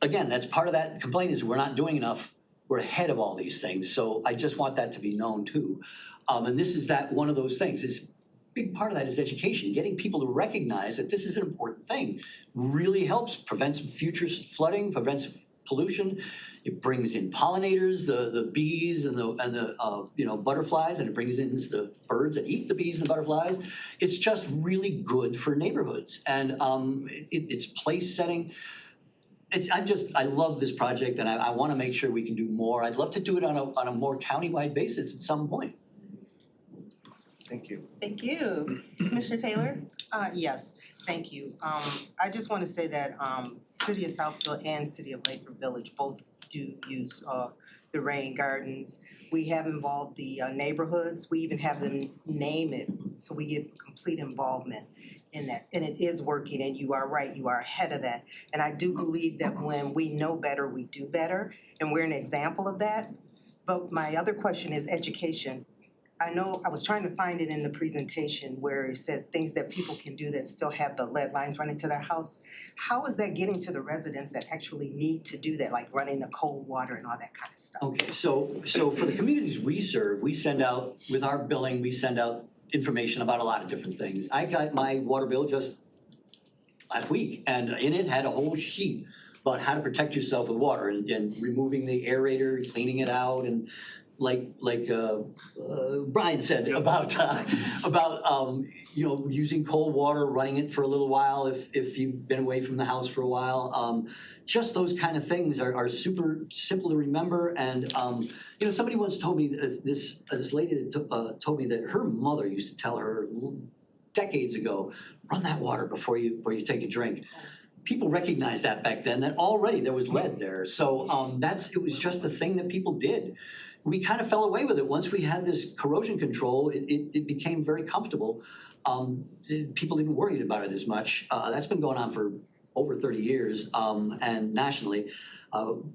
Again, that's part of that complaint is we're not doing enough. We're ahead of all these things, so I just want that to be known too. And this is one of those things. A big part of that is education, getting people to recognize that this is an important thing. Really helps, prevents future flooding, prevents pollution. It brings in pollinators, the bees and the butterflies, and it brings in the birds that eat the bees and butterflies. It's just really good for neighborhoods, and it's place setting. I love this project, and I want to make sure we can do more. I'd love to do it on a more countywide basis at some point. Thank you. Thank you. Commissioner Taylor? Yes, thank you. I just want to say that City of Southfield and City of Lathrop Village both do use the rain gardens. We have involved the neighborhoods. We even have them name it, so we get complete involvement in that. And it is working, and you are right, you are ahead of that. And I do believe that when we know better, we do better, and we're an example of that. But my other question is education. I know I was trying to find it in the presentation where it said things that people can do that still have the lead lines running to their house. How is that getting to the residents that actually need to do that, like running the cold water and all that kind of stuff? Okay, so for the communities we serve, we send out, with our billing, we send out information about a lot of different things. I got my water bill just last week, and in it had a whole sheet about how to protect yourself with water and removing the aerator, cleaning it out, and like Brian said about using cold water, running it for a little while if you've been away from the house for a while. Just those kind of things are super simple to remember. And somebody once told me this lady told me that her mother used to tell her decades ago, run that water before you take a drink. People recognized that back then, that already there was lead there. So it was just a thing that people did. We kind of fell away with it. Once we had this corrosion control, it became very comfortable. People didn't worry about it as much. That's been going on for over 30 years and nationally.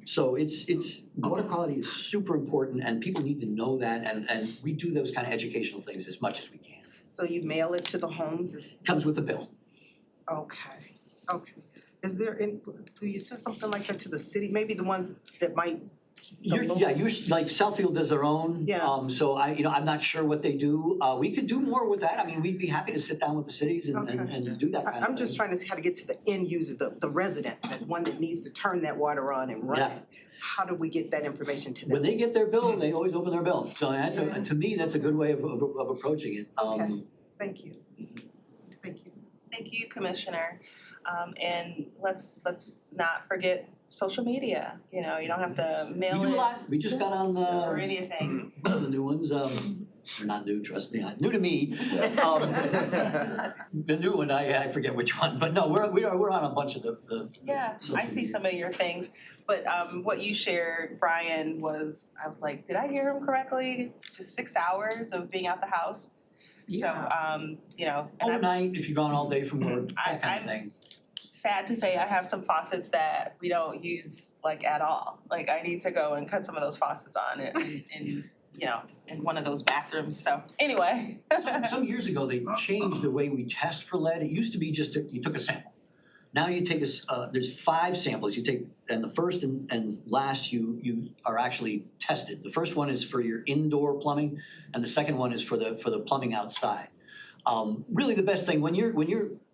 So it's water quality is super important, and people need to know that, and we do those kind of educational things as much as we can. So you mail it to the homes? Comes with a bill. Okay. Is there, do you send something like that to the city? Maybe the ones that might Like Southfield does their own. Yeah. So I'm not sure what they do. We could do more with that. I mean, we'd be happy to sit down with the cities and do that kind of thing. I'm just trying to see how to get to the end user, the resident, the one that needs to turn that water on and run it. How do we get that information to them? When they get their bill, they always open their bill. So to me, that's a good way of approaching it. Okay. Thank you. Thank you. Thank you, Commissioner. And let's not forget social media. You know, you don't have to mail We do a it lot. We just got on or anything. one of the new ones. They're not new, trust me, new to me. The new one, I forget which one, but no, we're on a bunch of the Yeah, I see some of your things, but what you shared, Brian, was, I was like, did I hear him correctly? Just 6 hours of being out the house? So, you know. and I'm overnight, if you're gone all day from work, that kind of thing. sad to say I have some faucets that we don't use like at all. Like I need to go and cut some of those faucets on in you know, in one of those bathrooms. So anyway. Some years ago, they changed the way we test for lead. It used to be just you took a sample. Now you take there's 5 samples you take, and the first and last you are actually tested. The first one is for your indoor plumbing, and the second one is for the plumbing outside. Really the best thing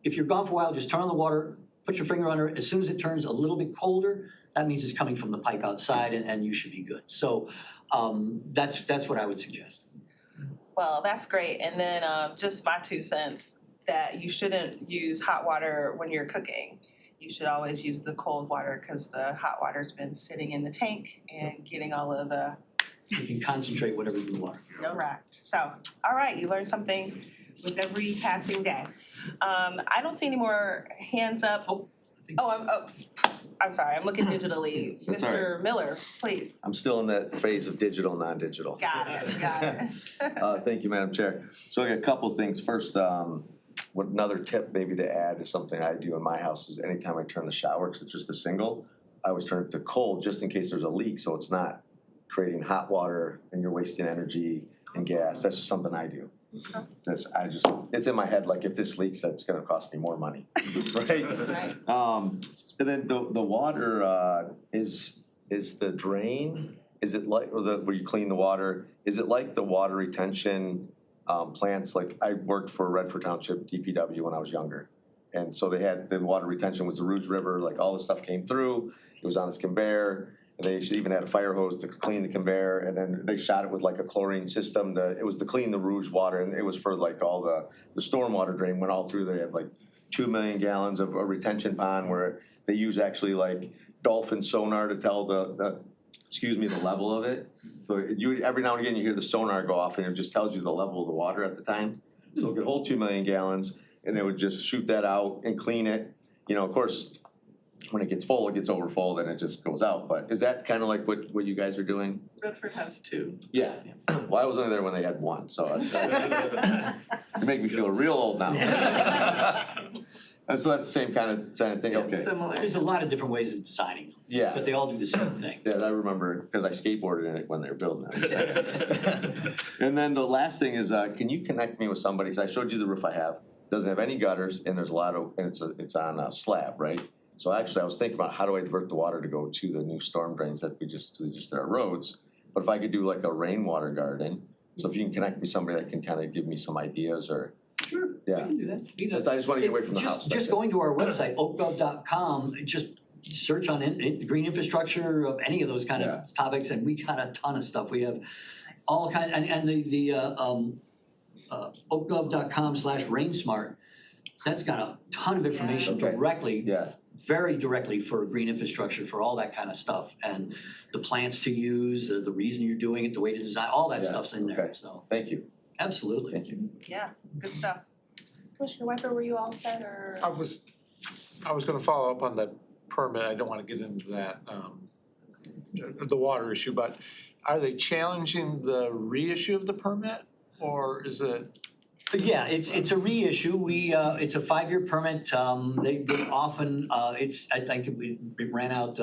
if you're gone for a while, just turn on the water, put your finger under it. As soon as it turns a little bit colder, that means it's coming from the pipe outside, and you should be good. So that's what I would suggest. Well, that's great. And then just my 2 cents that you shouldn't use hot water when you're cooking. You should always use the cold water because the hot water's been sitting in the tank and getting all of the. You can concentrate whatever you want. Correct. So, all right, you learn something with every passing day. I don't see any more hands up. I'm sorry, I'm looking digitally. That's all right. Mr. Miller, please. I'm still in that phase of digital, non-digital. Got it. Thank you, Madam Chair. So I got a couple of things. First, another tip maybe to add is something I do in my house is anytime I turn the shower, because it's just a single, I always turn it to cold just in case there's a leak, so it's not creating hot water and you're wasting energy and gas. That's just something I do. It's in my head, like if this leaks, that's gonna cost me more money, right? Right. And then the water, is the drain, is it like, where you clean the water, is it like the water retention plants? Like I worked for Redford Township DPW when I was younger. And so they had, the water retention was the Rouge River, like all this stuff came through, it was on this conveyor. And they even had a fire hose to clean the conveyor, and then they shot it with like a chlorine system. It was to clean the Rouge water, and it was for like all the stormwater drain went all through there. They had like 2 million gallons of a retention pond where they use actually like dolphin sonar to tell the level of it. So every now and again you hear the sonar go off, and it just tells you the level of the water at the time. So it could hold 2 million gallons, and they would just shoot that out and clean it. You know, of course, when it gets full, it gets over full, then it just goes out. But is that kind of like what you guys are doing? Redford has 2. Yeah. Well, I was only there when they had 1, so you make me feel real old now. And so that's the same kind of thing. Okay. Similar. There's a lot of different ways of designing them, Yeah. but they all do the same thing. Yeah, I remember because I skateboarded in it when they were building it. And then the last thing is, can you connect me with somebody? Because I showed you the roof I have. Doesn't have any gutters, and there's a lot of, and it's on a slab, right? So actually, I was thinking about how do I divert the water to go to the new storm drains that we just did our roads. But if I could do like a rainwater garden, so if you can connect me with somebody that can kind of give me some ideas or. Sure, Yeah. we can do that. I just want to get away from the house. Just going to our website, oakgov.com, just search on green infrastructure of any of those kind of topics, and we got a ton of stuff. We have all kind, and the oakgov.com/rainsmart, that's got a ton of information directly. Very directly for green infrastructure, for all that kind of stuff, and the plants to use, the reason you're doing it, the way to design, all that stuff's in there, so. Thank you. Absolutely. Thank you. Yeah, good stuff. Commissioner Wiper, were you all set or? I was gonna follow up on that permit, I don't wanna get into that, the water issue, but are they challenging the reissue of the permit, or is it? Yeah, it's a reissue. It's a 5-year permit. They often, I think it ran out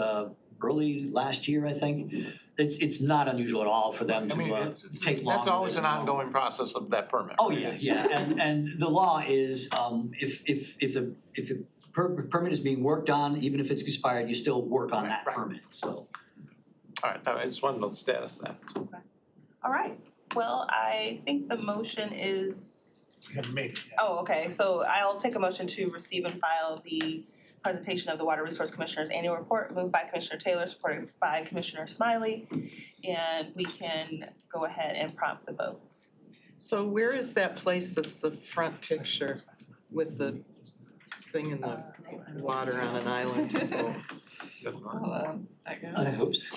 early last year, I think. It's not unusual at all for them to take longer. That's always an ongoing process of that permit. Oh, yeah, and the law is, if the permit is being worked on, even if it's expired, you still work on that permit, so. All right, I just wanted to know the status of that. All right, well, I think the motion is, We haven't made it yet. oh, okay, so I'll take a motion to receive and file the presentation of the Water Resource Commissioner's annual report, moved by Commissioner Taylor, supported by Commissioner Smiley. And we can go ahead and prompt the vote. So where is that place that's the front picture with the thing in the water on an island? Good one. Hold on, I got I it. hope so.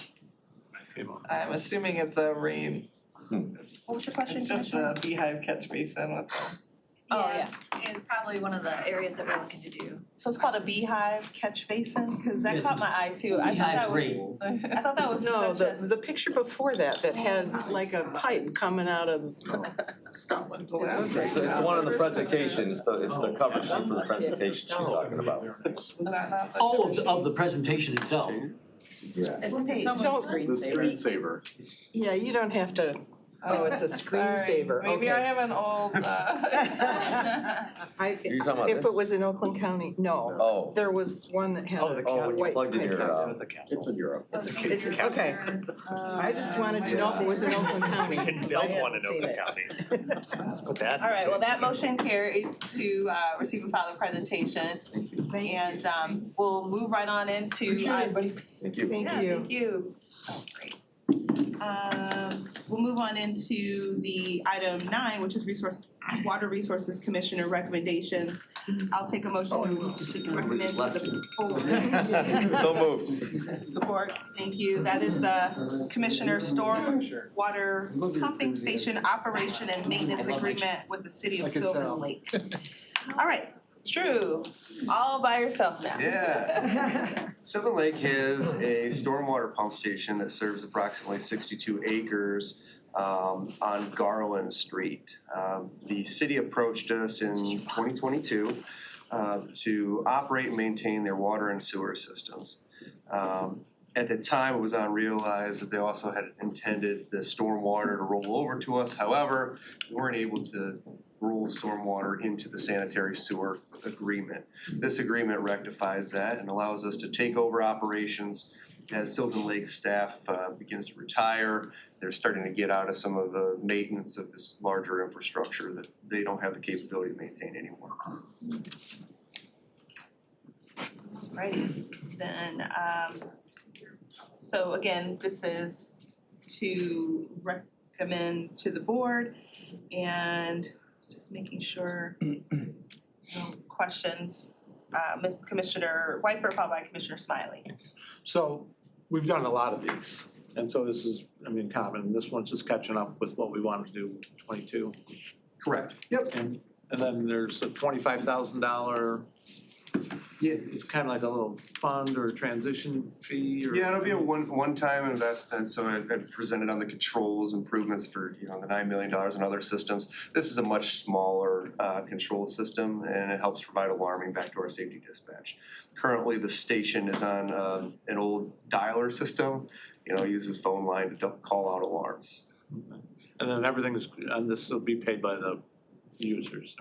Came on. I'm assuming it's a rain, What was your question, it's just Commissioner? a beehive catch basin with a. Oh, yeah. It's probably one of the areas that we're looking to do. So it's called a beehive catch basin, cause that It's caught my eye too. I thought Beehive that was, rain. I thought that was No, such a. the picture before that had like a pipe coming out of Scotland. It's the one on the presentation, it's the cover sheet for the presentation she's talking about. Is that not the? Oh, of the presentation itself. Yeah. It's a page. Don't- screensaver. Yeah, you don't have to, oh, it's a Sorry, screensaver, maybe I okay. have an old, You're talking about If this? it was in Oakland County, no. Oh, There was one that had a when you white plugged in pipe. your, It's in Europe. It's, okay, I just wanted to know if it was in Oakland County. We can 'cause build I one in hadn't seen Oakland it. County. Let's put that. All right, well, that motion carries to receive and file the presentation. And we'll move right on into. Appreciate it, everybody. thank you. Thank Yeah, you. thank you. Oh, great. We'll move on into the item 9, which is Water Resources Commissioner recommendations. I'll take a motion to recommend to the board. So moved. Support, thank you. That is the Commissioner Storm Water Pumping Station Operation and Maintenance Agreement with the City I of can Sylvan tell. Lake. All right, Drew, all by yourself now. Yeah. Sylvan Lake has a stormwater pump station that serves approximately 62 acres on Garland Street. The city approached us in 2022 to operate and maintain their water and sewer systems. At the time, it was unrealized that they also had intended the stormwater to roll over to us. However, we weren't able to roll stormwater into the sanitary sewer agreement. This agreement rectifies that and allows us to take over operations as Sylvan Lake staff begins to retire. They're starting to get out of some of the maintenance of this larger infrastructure that they don't have the capability to maintain anymore. Right, then, so again, this is to recommend to the board and just making sure no questions. Commissioner Wiper, followed by Commissioner Smiley. So we've done a lot of these, and so this is, common. This one's just catching up with what we wanted to do 22. Correct. Yep. And then there's a $25,000, Yeah, it's kind of like a little fund or transition fee or. Yeah, it'll be a one-time investment, so I presented on the controls improvements for, the $9 million and other systems. This is a much smaller control system, and it helps provide alarming back to our safety dispatch. Currently, the station is on an old dialer system, uses phone line to call out alarms. And then everything is, and this will be paid by the users,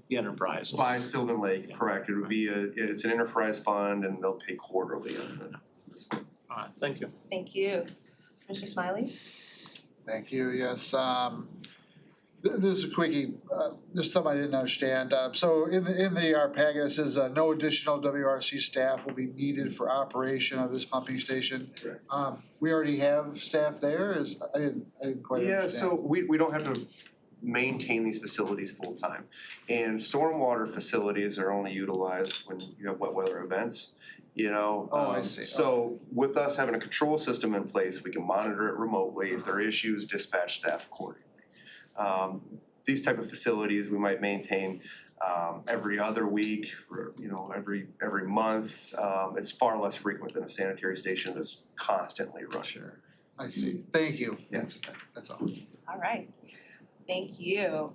the enterprise. By Sylvan Lake, correct, it would be it's an enterprise fund, and they'll pay quarterly on this one. All right, thank you. Thank you. Commissioner Smiley? Thank you, yes. This is a quickie, this is something I didn't understand. So in our packet, it says no additional WRC staff will be needed for operation of this pumping station. Correct. We already have staff there, I didn't quite understand. Yeah, so we don't have to maintain these facilities full-time. And stormwater facilities are only utilized when you have wet weather events, Oh, I see. So with us having a control system in place, we can monitor it remotely. If there are issues, dispatch staff accordingly. These type of facilities, we might maintain every other week, or, every month. It's far less frequent than a sanitary station that's constantly running. Sure, I see. Thank you. Yeah. That's all. All right, thank you.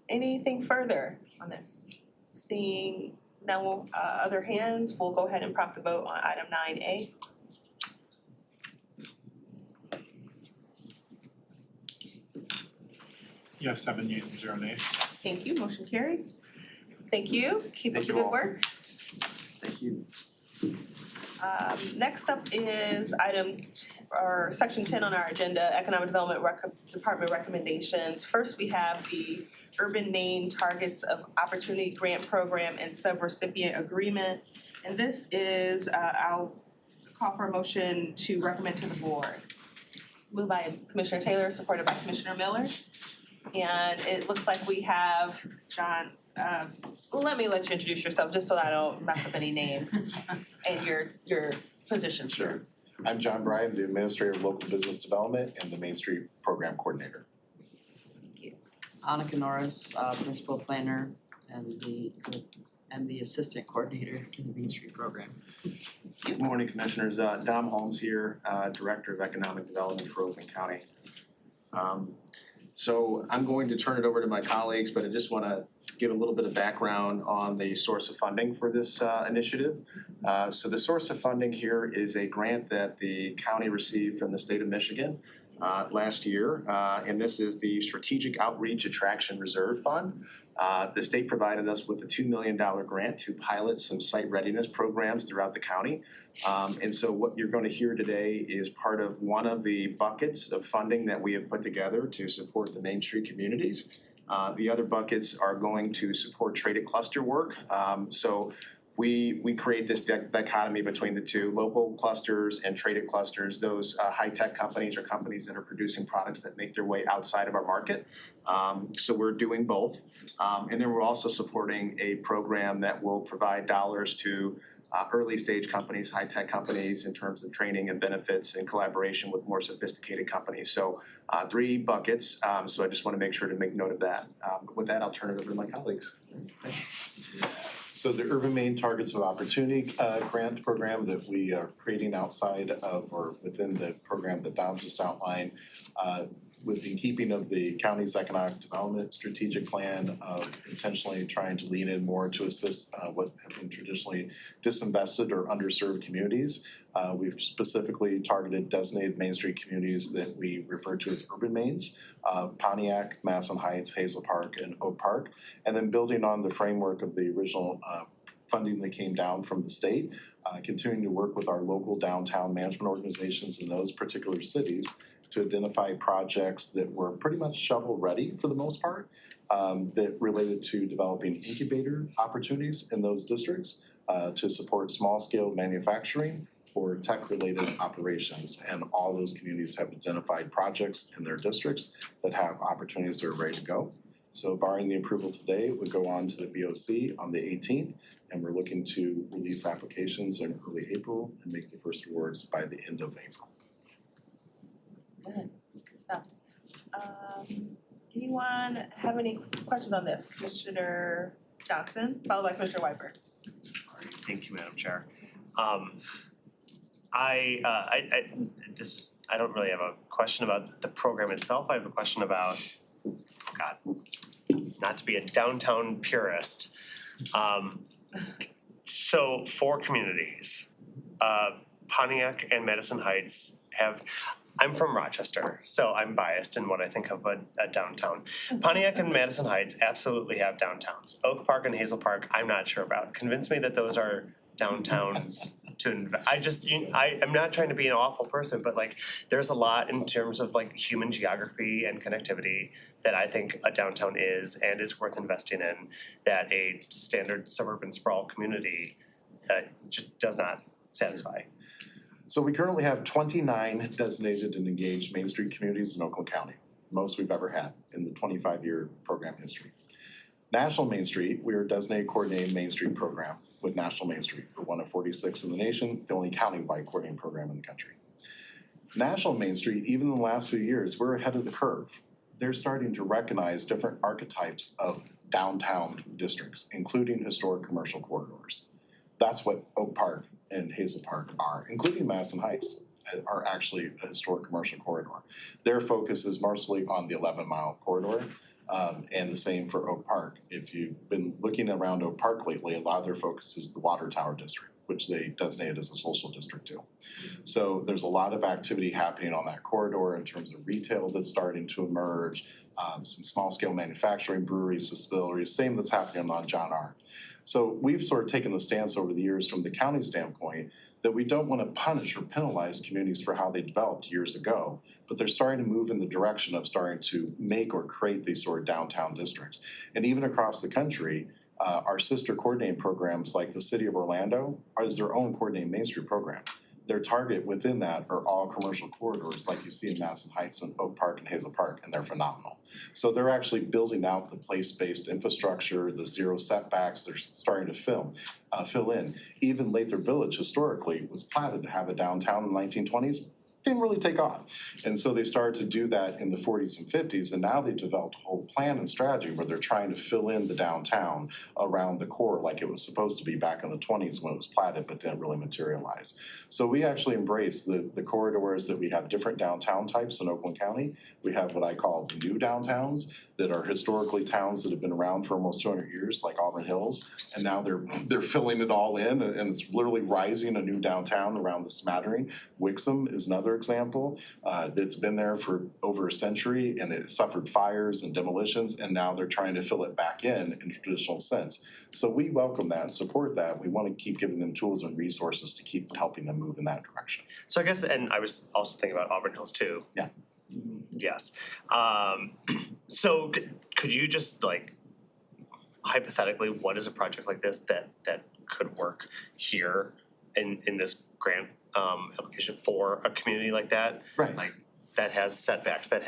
Anything further on this? Seeing no other hands, we'll go ahead and prompt the vote on item 9A. Yes, 7 yeas and 0 nays. Thank you, motion carries. Thank you, keep up Thank the you good all. work. Thank you. Next up is section 10 on our agenda, Economic Development Department recommendations. First, we have the Urban Maine Targets of Opportunity Grant Program and Subrecipient Agreement. And this is, I'll call for a motion to recommend to the board. Moved by Commissioner Taylor, supported by Commissioner Miller. And it looks like we have John, let me let you introduce yourself, just so that I don't mess up any names and your position. Sure. I'm John Bryan, the Administrator of Local Business Development and the Main Street Program Coordinator. Annika Norris, Principal Planner and the Assistant Coordinator in the Main Street Program. Good morning, Commissioners. Dom Holmes here, Director of Economic Development for Oakland County. So I'm going to turn it over to my colleagues, but I just want to give a little bit of background on the source of funding for this initiative. So the source of funding here is a grant that the county received from the state of Michigan last year, and this is the Strategic Outreach Attraction Reserve Fund. The state provided us with a $2 million grant to pilot some site readiness programs throughout the county. And so what you're going to hear today is part of one of the buckets of funding that we have put together to support the Main Street communities. The other buckets are going to support traded cluster work. So we create this dichotomy between the two, local clusters and traded clusters, those high-tech companies or companies that are producing products that make their way outside of our market. So we're doing both. And then we're also supporting a program that will provide dollars to early stage companies, high-tech companies in terms of training and benefits and collaboration with more sophisticated companies. So 3 buckets, so I just want to make sure to make note of that. With that, I'll turn it over to my colleagues. Thanks. So the Urban Maine Targets of Opportunity grant program that we are creating outside of or within the program that Dom just outlined, within keeping of the county's economic development strategic plan of intentionally trying to lean in more to assist what have been traditionally disinvested or underserved communities. We've specifically targeted designated Main Street communities that we refer to as urban mains, Pontiac, Madison Heights, Hazel Park, and Oak Park. And then building on the framework of the original funding that came down from the state, continuing to work with our local downtown management organizations in those particular cities to identify projects that were pretty much shovel-ready for the most part, that related to developing incubator opportunities in those districts to support small-scale manufacturing or tech-related operations. And all those communities have identified projects in their districts that have opportunities that are ready to go. So barring the approval today, it would go on to the BOC on the 18th, and we're looking to release applications in early April and make the first awards by the end of April. Good stuff. Anyone have any questions on this? Commissioner Johnson, followed by Commissioner Wyper. Sorry, thank you, Madam Chair. I don't really have a question about the program itself. I have a question about, not to be a downtown purist. So 4 communities, Pontiac and Madison Heights I'm from Rochester, so I'm biased in what I think of a downtown. Pontiac and Madison Heights absolutely have downtowns. Oak Park and Hazel Park, I'm not sure about. Convince me that those are downtowns I'm not trying to be an awful person, but like there's a lot in terms of like human geography and connectivity that I think a downtown is and is worth investing in that a standard suburban sprawl community just does not satisfy. So we currently have 29 designated and engaged Main Street communities in Oakland County, most we've ever had in the 25-year program history. National Main Street, we are a designated coordinated Main Street program with National Main Street. We're one of 46 in the nation, the only countywide coordinated program in the country. National Main Street, even in the last few years, we're ahead of the curve. They're starting to recognize different archetypes of downtown districts, including historic commercial corridors. That's what Oak Park and Hazel Park are, including Madison Heights, are actually a historic commercial corridor. Their focus is mostly on the 11-mile corridor, and the same for Oak Park. If you've been looking around Oak Park lately, a lot of their focus is the Water Tower District. which they designated as a social district too. So there's a lot of activity happening on that corridor in terms of retail that's starting to emerge, some small scale manufacturing, breweries, distilleries, same that's happening on John R. So we've sort of taken the stance over the years from the county standpoint that we don't want to punish or penalize communities for how they developed years ago, but they're starting to move in the direction of starting to make or create these sort of downtown districts. And even across the country, our sister coordinating programs like the City of Orlando has their own coordinating Main Street program. Their target within that are all commercial corridors like you see in Madison Heights and Oak Park and Hazel Park, and they're phenomenal. So they're actually building out the place-based infrastructure, the zero setbacks, they're starting to fill in. Even Lathrop Village historically was platted to have a downtown in the 1920s. Didn't really take off. And so they started to do that in the 40s and 50s, and now they've developed a whole plan and strategy where they're trying to fill in the downtown around the core like it was supposed to be back in the 20s when it was platted but didn't really materialize. So we actually embrace the corridors that we have different downtown types in Oakland County. We have what I call the new downtowns that are historically towns that have been around for almost 200 years, like Auburn Hills, and now they're filling it all in, and it's literally rising a new downtown around the smattering. Wixom is another example that's been there for over a century, and it suffered fires and demolitions, and now they're trying to fill it back in a traditional sense. So we welcome that and support that. We want to keep giving them tools and resources to keep helping them move in that direction. So I guess, and I was also thinking about Auburn Hills too. Yeah. Yes. So could you just like hypothetically, what is a project like this that could work here in this grant application for a community like that? Right. Like that has setbacks, that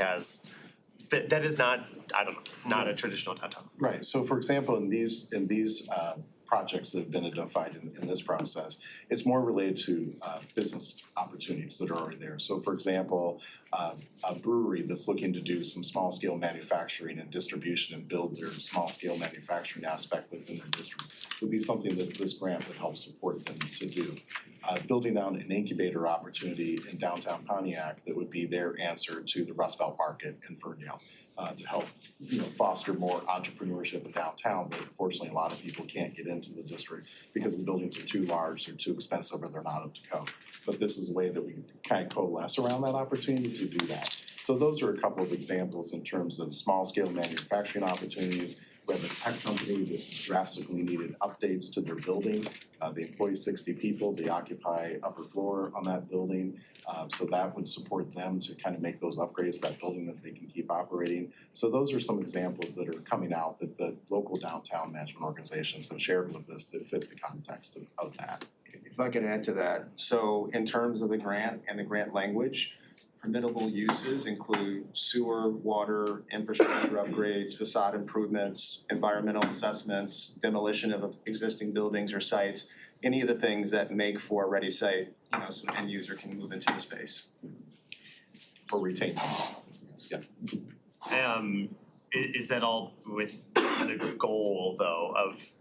is not, I don't know, not a traditional downtown. Right. So for example, in these projects that have been identified in this process, it's more related to business opportunities that are already there. So for example, a brewery that's looking to do some small scale manufacturing and distribution and build their small scale manufacturing aspect within their district would be something that this grant would help support them to do. Building out an incubator opportunity in downtown Pontiac that would be their answer to the Rust Belt market in Ferndale. To help, foster more entrepreneurship in downtown, but unfortunately a lot of people can't get into the district because the buildings are too large, they're too expensive, or they're not up to code. But this is a way that we can kind of coalesce around that opportunity to do that. So those are a couple of examples in terms of small scale manufacturing opportunities. We have a tech company that drastically needed updates to their building. They employ 60 people, they occupy upper floor on that building. So that would support them to kind of make those upgrades to that building that they can keep operating. So those are some examples that are coming out that the local downtown management organizations have shared with us that fit the context of that. If I could add to that, so in terms of the grant and the grant language, permittable uses include sewer, water, infrastructure upgrades, facade improvements, environmental assessments, demolition of existing buildings or sites, any of the things that make for a ready site, so an end user can move into the space. Or retain them. Yeah. Is that all with the goal though of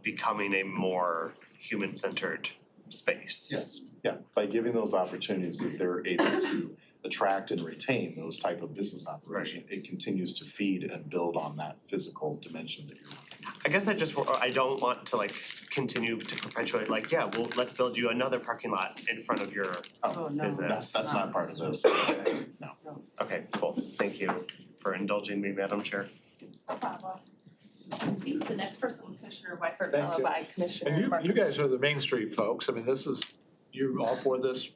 becoming a more human-centered space? Yes. Yeah, by giving those opportunities that they're able to attract and retain those type of business operation, it continues to feed and build on that physical dimension that you're looking at. I guess I don't want to continue to perpetuate let's build you another parking lot in front of your business. That's not part of this. No. Okay, cool. Thank you for indulging me, Madam Chair. No problem. I think the next person was Commissioner Whiteford, Thank followed you. by Commissioner And Martin. you guys are the Main Street folks. I mean, you're all for this?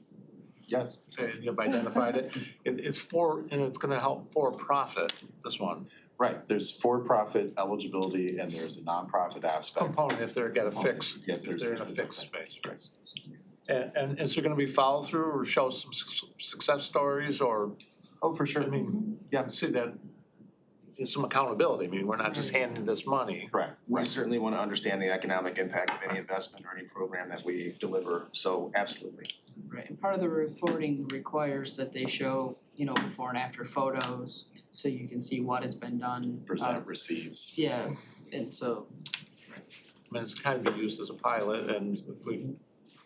Yes. And you've identified it. It's gonna help for profit, this one. Right, there's for-profit eligibility and there's a nonprofit aspect. Component if they're got a fixed, Yeah, if they're in a it's fixed space. Right. And is there gonna be follow through or show some success stories or? Oh, for sure. I mean, Yeah. see that, there's some accountability. I mean, we're not just handing this money. Correct. We certainly want to understand the economic impact of any investment or any program that we deliver, so absolutely. Right, and part of the reporting requires that they show, before and after photos, so you can see what has been done. Present receipts. Yeah, and so. I mean, it's kind of been used as a pilot and if we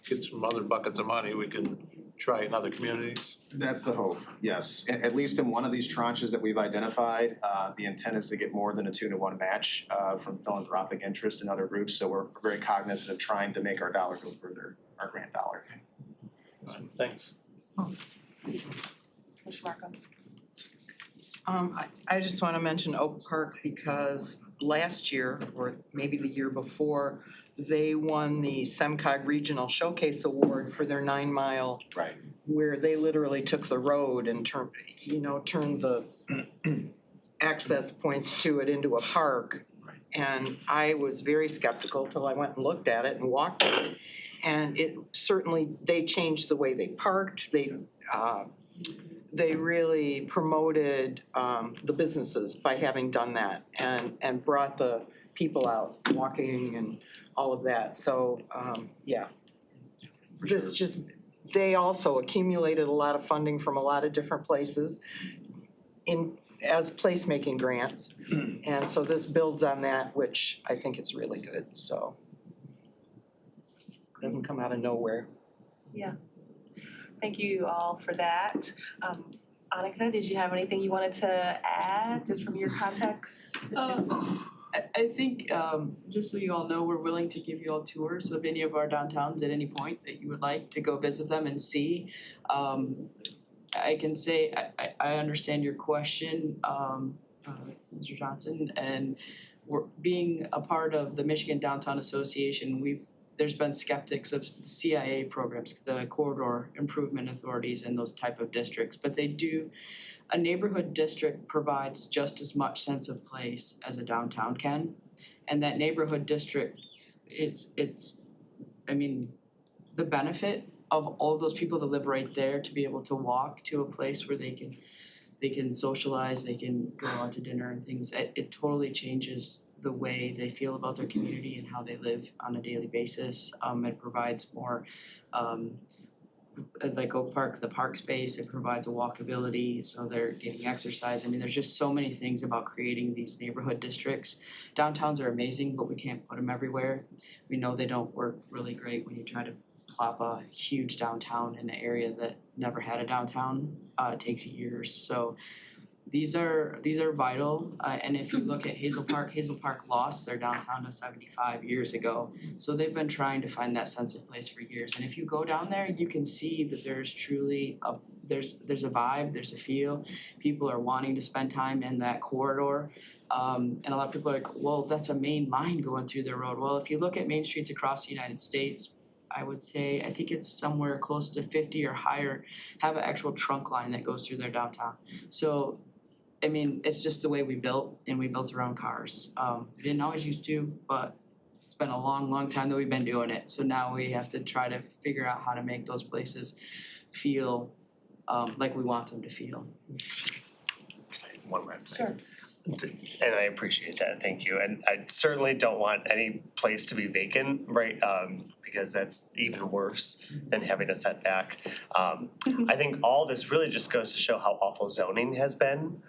get some other buckets of money, we can try in other communities? That's the hope, yes. At least in one of these tranches that we've identified, the intent is to get more than a 2-to-1 match from philanthropic interest in other groups. So we're very cognizant of trying to make our dollar go further, our grant dollar. Thanks. Commissioner Markham. I just want to mention Oak Park because last year, or maybe the year before, they won the SEMCOG Regional Showcase Award for their 9-mile, Right. where they literally took the road and turned the access points to it into a park. And I was very skeptical till I went and looked at it and walked it. And it certainly, they changed the way they parked. They really promoted the businesses by having done that and brought the people out walking and all of that. So, this just, they also accumulated a lot of funding from a lot of different places as placemaking grants. And so this builds on that, which I think is really good, so. Doesn't come out of nowhere. Yeah. Thank you all for that. Annika, did you have anything you wanted to add, just from your context? I think, just so you all know, we're willing to give you all tours of any of our downtowns at any point that you would like to go visit them and see. I can say, I understand your question, Mr. Johnson, and we're being a part of the Michigan Downtown Association, there's been skeptics of the CIA programs, the corridor improvement authorities and those type of districts, but a neighborhood district provides just as much sense of place as a downtown can. And that neighborhood district, the benefit of all of those people that live right there to be able to walk to a place where they can socialize, they can go out to dinner and things, it totally changes the way they feel about their community and how they live on a daily basis. It provides more, like Oak Park, the park space, it provides a walkability, so they're getting exercise. I mean, there's just so many things about creating these neighborhood districts. Downtowns are amazing, but we can't put them everywhere. We know they don't work really great when you try to plop a huge downtown in an area that never had a downtown. It takes years, so these are vital, and if you look at Hazel Park lost their downtown to 75 years ago. So they've been trying to find that sense of place for years. And if you go down there, you can see that there's truly there's a vibe, there's a feel. People are wanting to spend time in that corridor. And a lot of people are like, well, that's a main line going through their road. Well, if you look at main streets across the United States, I would say, I think it's somewhere close to 50 or higher, have an actual trunk line that goes through their downtown. So I mean, it's just the way we built, and we built around cars. We didn't always used to, but it's been a long, long time that we've been doing it. So now we have to try to figure out how to make those places feel like we want them to feel. One last thing. Sure. And I appreciate that, thank you. And I certainly don't want any place to be vacant, right? Because that's even worse than having a setback. I think all this really just goes to show how awful zoning has been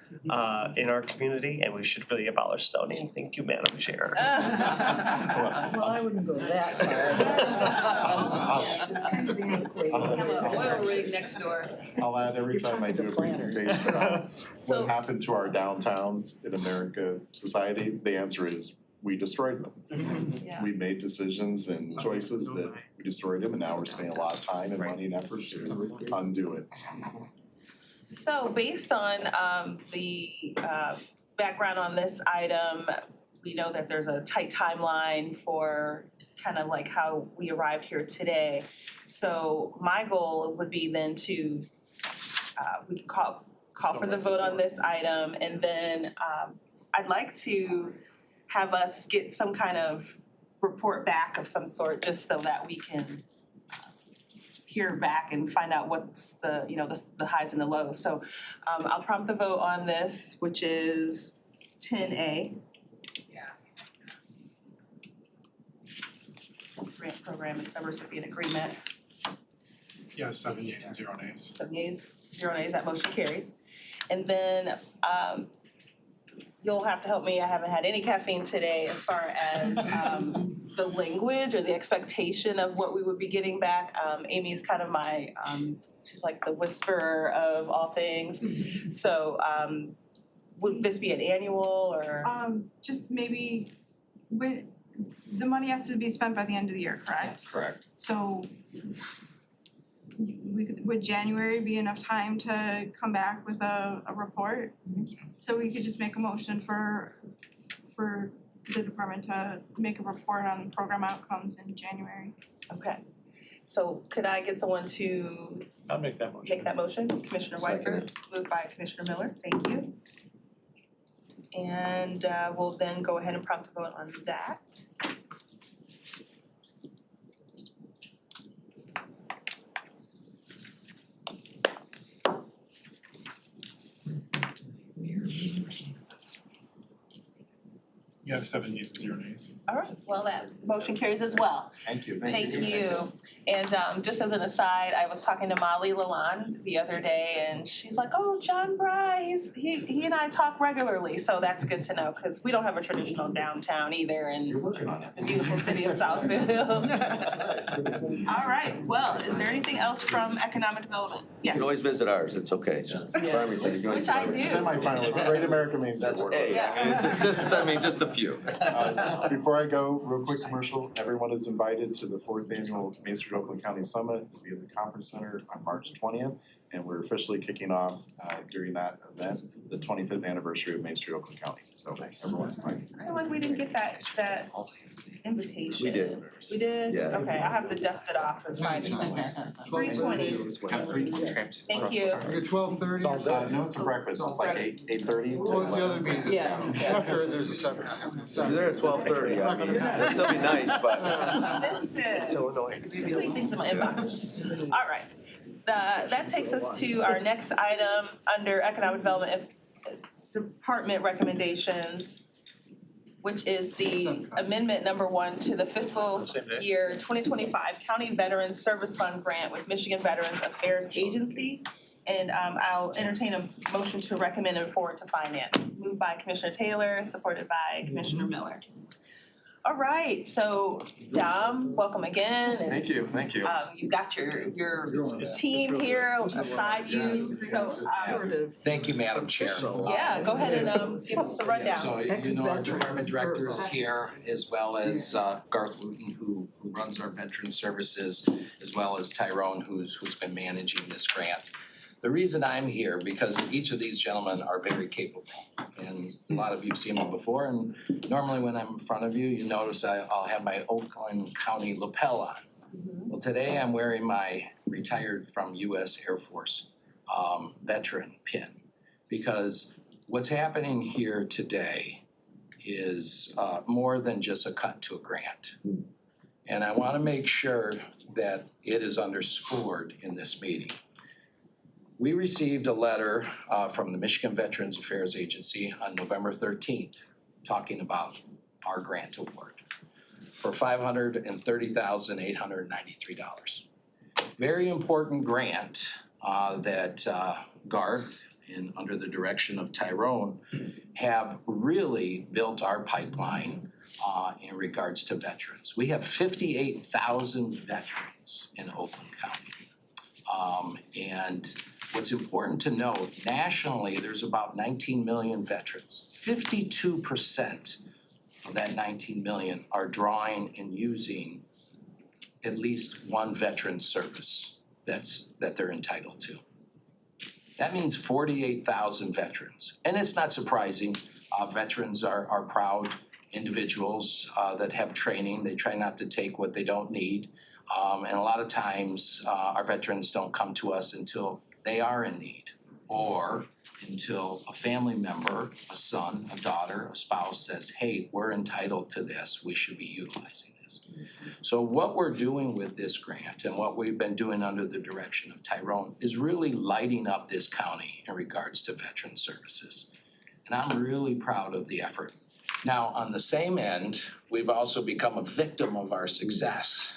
in our community, and we should really abolish zoning. Thank you, Madam Chair. Well, I wouldn't go that Oil rig next door. I'll add every You're time I talking do to a planners. presentation on So- what happened to our downtowns in America society, the answer is we destroyed them. Yeah. We made decisions and choices that we destroyed them, and now we're spending a lot of time and money and effort to undo it. So based on the background on this item, we know that there's a tight timeline for kind of like how we arrived here today. So my goal would be then to, we can call for the vote on this item, and then I'd like to have us get some kind of report back of some sort, just so that we can hear back and find out what's the, the highs and the lows. So I'll prompt the vote on this, which is 10A. Grant program and subrecipient agreement. Yeah, 7 yeas and 0 nays. 7 yeas, 0 nays, that motion carries. And then you'll have to help me, I haven't had any caffeine today as far as the language or the expectation of what we would be getting back. Amy's kind of my, she's like the whisperer of all things. So, would this be an annual or? Just maybe, when, the money has to be spent by the end of the year, correct? Correct. So would January be enough time to come back with a report? So we could just make a motion for the department to make a report on program outcomes in January. Okay, so could I get someone to I'll make that motion. make that motion? Commissioner Whiteford, moved by Commissioner Miller, thank you. And we'll then go ahead and prompt the vote on that. You have 7 yeas and 0 nays. All right, well, that motion carries as well. Thank you. Thank you. And just as an aside, I was talking to Molly Lalonde the other day and she's like, oh, John Bryce, he and I talk regularly, so that's good to know because we don't have a traditional downtown either in the beautiful city of Southfield. All right, well, is there anything else from economic development? You Yes. can always visit ours, it's okay, it's just Farmington, you can always. Which I visit ours. do. Semifinalists, Great American Main Street That's, Board. hey, I mean, just a few. Before I go, real quick commercial, everyone is invited to the 4th Annual Main Street Oakland County Summit. It'll be at the Conference Center on March 20th. And we're officially kicking off during that event, the 25th anniversary of Main Street Oakland County. So everyone's invited. I feel like we didn't get that invitation. We did. We did? Yeah. Okay, I'll have to dust it off and find it somewhere. 3:20. Have 3 trips. Thank you. Okay, 12:30. No, it's a breakfast, it's like 8:30 to Well, it's the other meetings. Yeah. After, there's a 7. If you're there at 12:30, I mean, it'd still be nice, but. Missed it. It's so annoying. Too many things in my inbox. All right. That takes us to our next item under economic development department recommendations, which is the amendment number 1 to the fiscal year 2025 County Veterans Service Fund Grant with Michigan Veterans Affairs Agency. And I'll entertain a motion to recommend and forward to finance. Moved by Commissioner Taylor, supported by Commissioner Miller. All right, so Dom, welcome again. And, Thank you. you've got your team here beside you, so Thank you, Madam Chair. yeah, go ahead and give us the rundown. So you know our department director is here, as well as Garth Wooten, who runs our veteran services, as well as Tyrone, who's been managing this grant. The reason I'm here, because each of these gentlemen are very capable, and a lot of you've seen them before, and normally when I'm in front of you, you notice I'll have my Oakland County lapel on. Well, today I'm wearing my retired from US Air Force veteran pin, because what's happening here today is more than just a cut to a grant. And I want to make sure that it is underscored in this meeting. We received a letter from the Michigan Veterans Affairs Agency on November 13th talking about our grant award for $530,893. Very important grant that Garth, and under the direction of Tyrone, have really built our pipeline in regards to veterans. We have 58,000 veterans in Oakland County. And what's important to note, nationally, there's about 19 million veterans. 52% of that 19 million are drawing and using at least one veteran service that they're entitled to. That means 48,000 veterans. And it's not surprising, veterans are proud individuals that have training. They try not to take what they don't need. And a lot of times, our veterans don't come to us until they are in need, or until a family member, a son, a daughter, a spouse says, hey, we're entitled to this, we should be utilizing this. So what we're doing with this grant and what we've been doing under the direction of Tyrone is really lighting up this county in regards to veteran services. And I'm really proud of the effort. Now, on the same end, we've also become a victim of our success.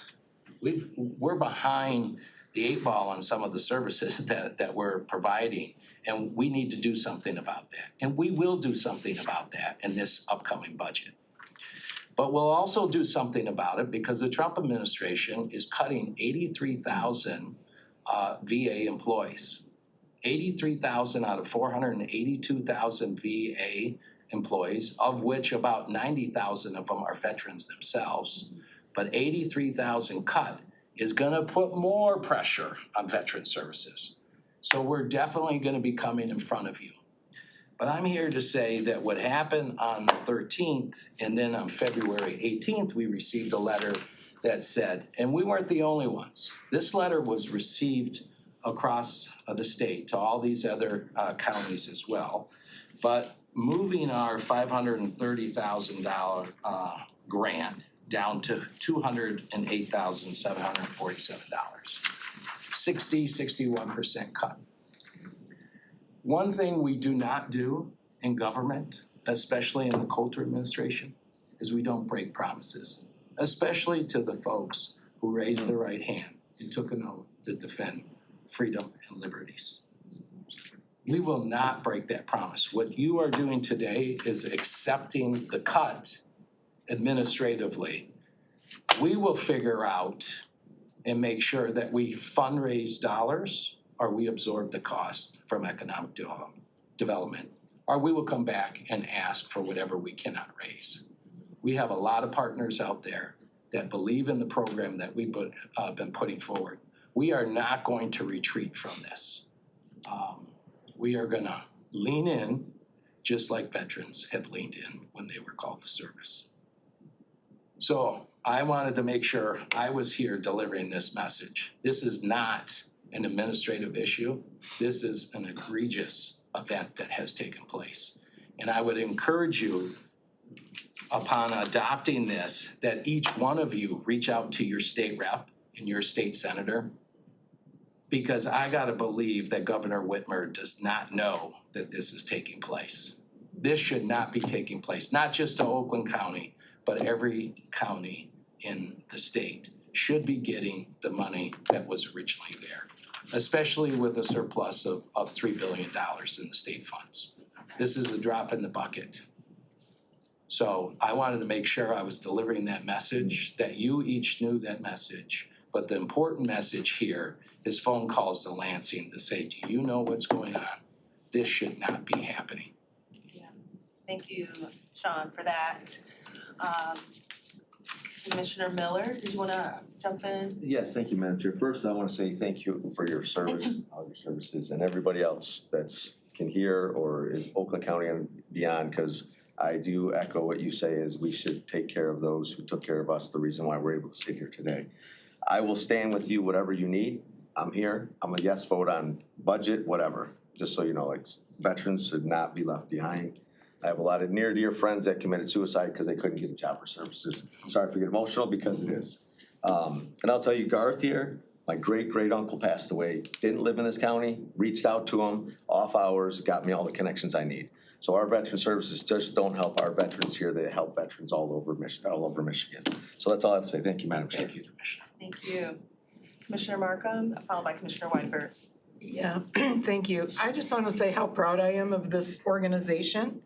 We're behind the 8 ball on some of the services that we're providing, and we need to do something about that. And we will do something about that in this upcoming budget. But we'll also do something about it because the Trump administration is cutting 83,000 VA employees. 83,000 out of 482,000 VA employees, of which about 90,000 of them are veterans themselves. But 83,000 cut is gonna put more pressure on veteran services. So we're definitely gonna be coming in front of you. But I'm here to say that what happened on the 13th and then on February 18th, we received a letter that said, and we weren't the only ones. This letter was received across the state to all these other counties as well. But moving our $530,000 grant down to $208,747. 61% cut. One thing we do not do in government, especially in the Coulter administration, is we don't break promises, especially to the folks who raised their right hand and took an oath to defend freedom and liberties. We will not break that promise. What you are doing today is accepting the cut administratively. We will figure out and make sure that we fundraise dollars or we absorb the cost from economic development. Or we will come back and ask for whatever we cannot raise. We have a lot of partners out there that believe in the program that we've been putting forward. We are not going to retreat from this. We are gonna lean in just like veterans have leaned in when they were called to service. So I wanted to make sure I was here delivering this message. This is not an administrative issue. This is an egregious event that has taken place. And I would encourage you, upon adopting this, that each one of you reach out to your state rep and your state senator, because I gotta believe that Governor Whitmer does not know that this is taking place. This should not be taking place, not just to Oakland County, but every county in the state should be getting the money that was originally there, especially with a surplus of $3 billion in the state funds. This is a drop in the bucket. So I wanted to make sure I was delivering that message, that you each knew that message. But the important message here is phone calls to Lansing to say, do you know what's going on? This should not be happening. Thank you, Sean, for that. Commissioner Miller, did you wanna jump in? Yes, thank you, Madam Chair. First, I want to say thank you for your service, all your services, and everybody else that's can hear or in Oakland County and beyond, because I do echo what you say is we should take care of those who took care of us, the reason why we're able to sit here today. I will stand with you whatever you need. I'm here. I'm a yes vote on budget, whatever. Just so you know, like veterans should not be left behind. I have a lot of near and dear friends that committed suicide because they couldn't get a job or services. Sorry if I get emotional because it is. And I'll tell you, Garth here, my great uncle passed away, didn't live in this county, reached out to him, off hours, got me all the connections I need. So our veteran services just don't help our veterans here, they help veterans all over Michigan. So that's all I have to say. Thank you, Madam Chair. Thank you, Commissioner. Thank you. Commissioner Markham, followed by Commissioner Weinberg. Yeah, thank you. I just want to say how proud I am of this organization.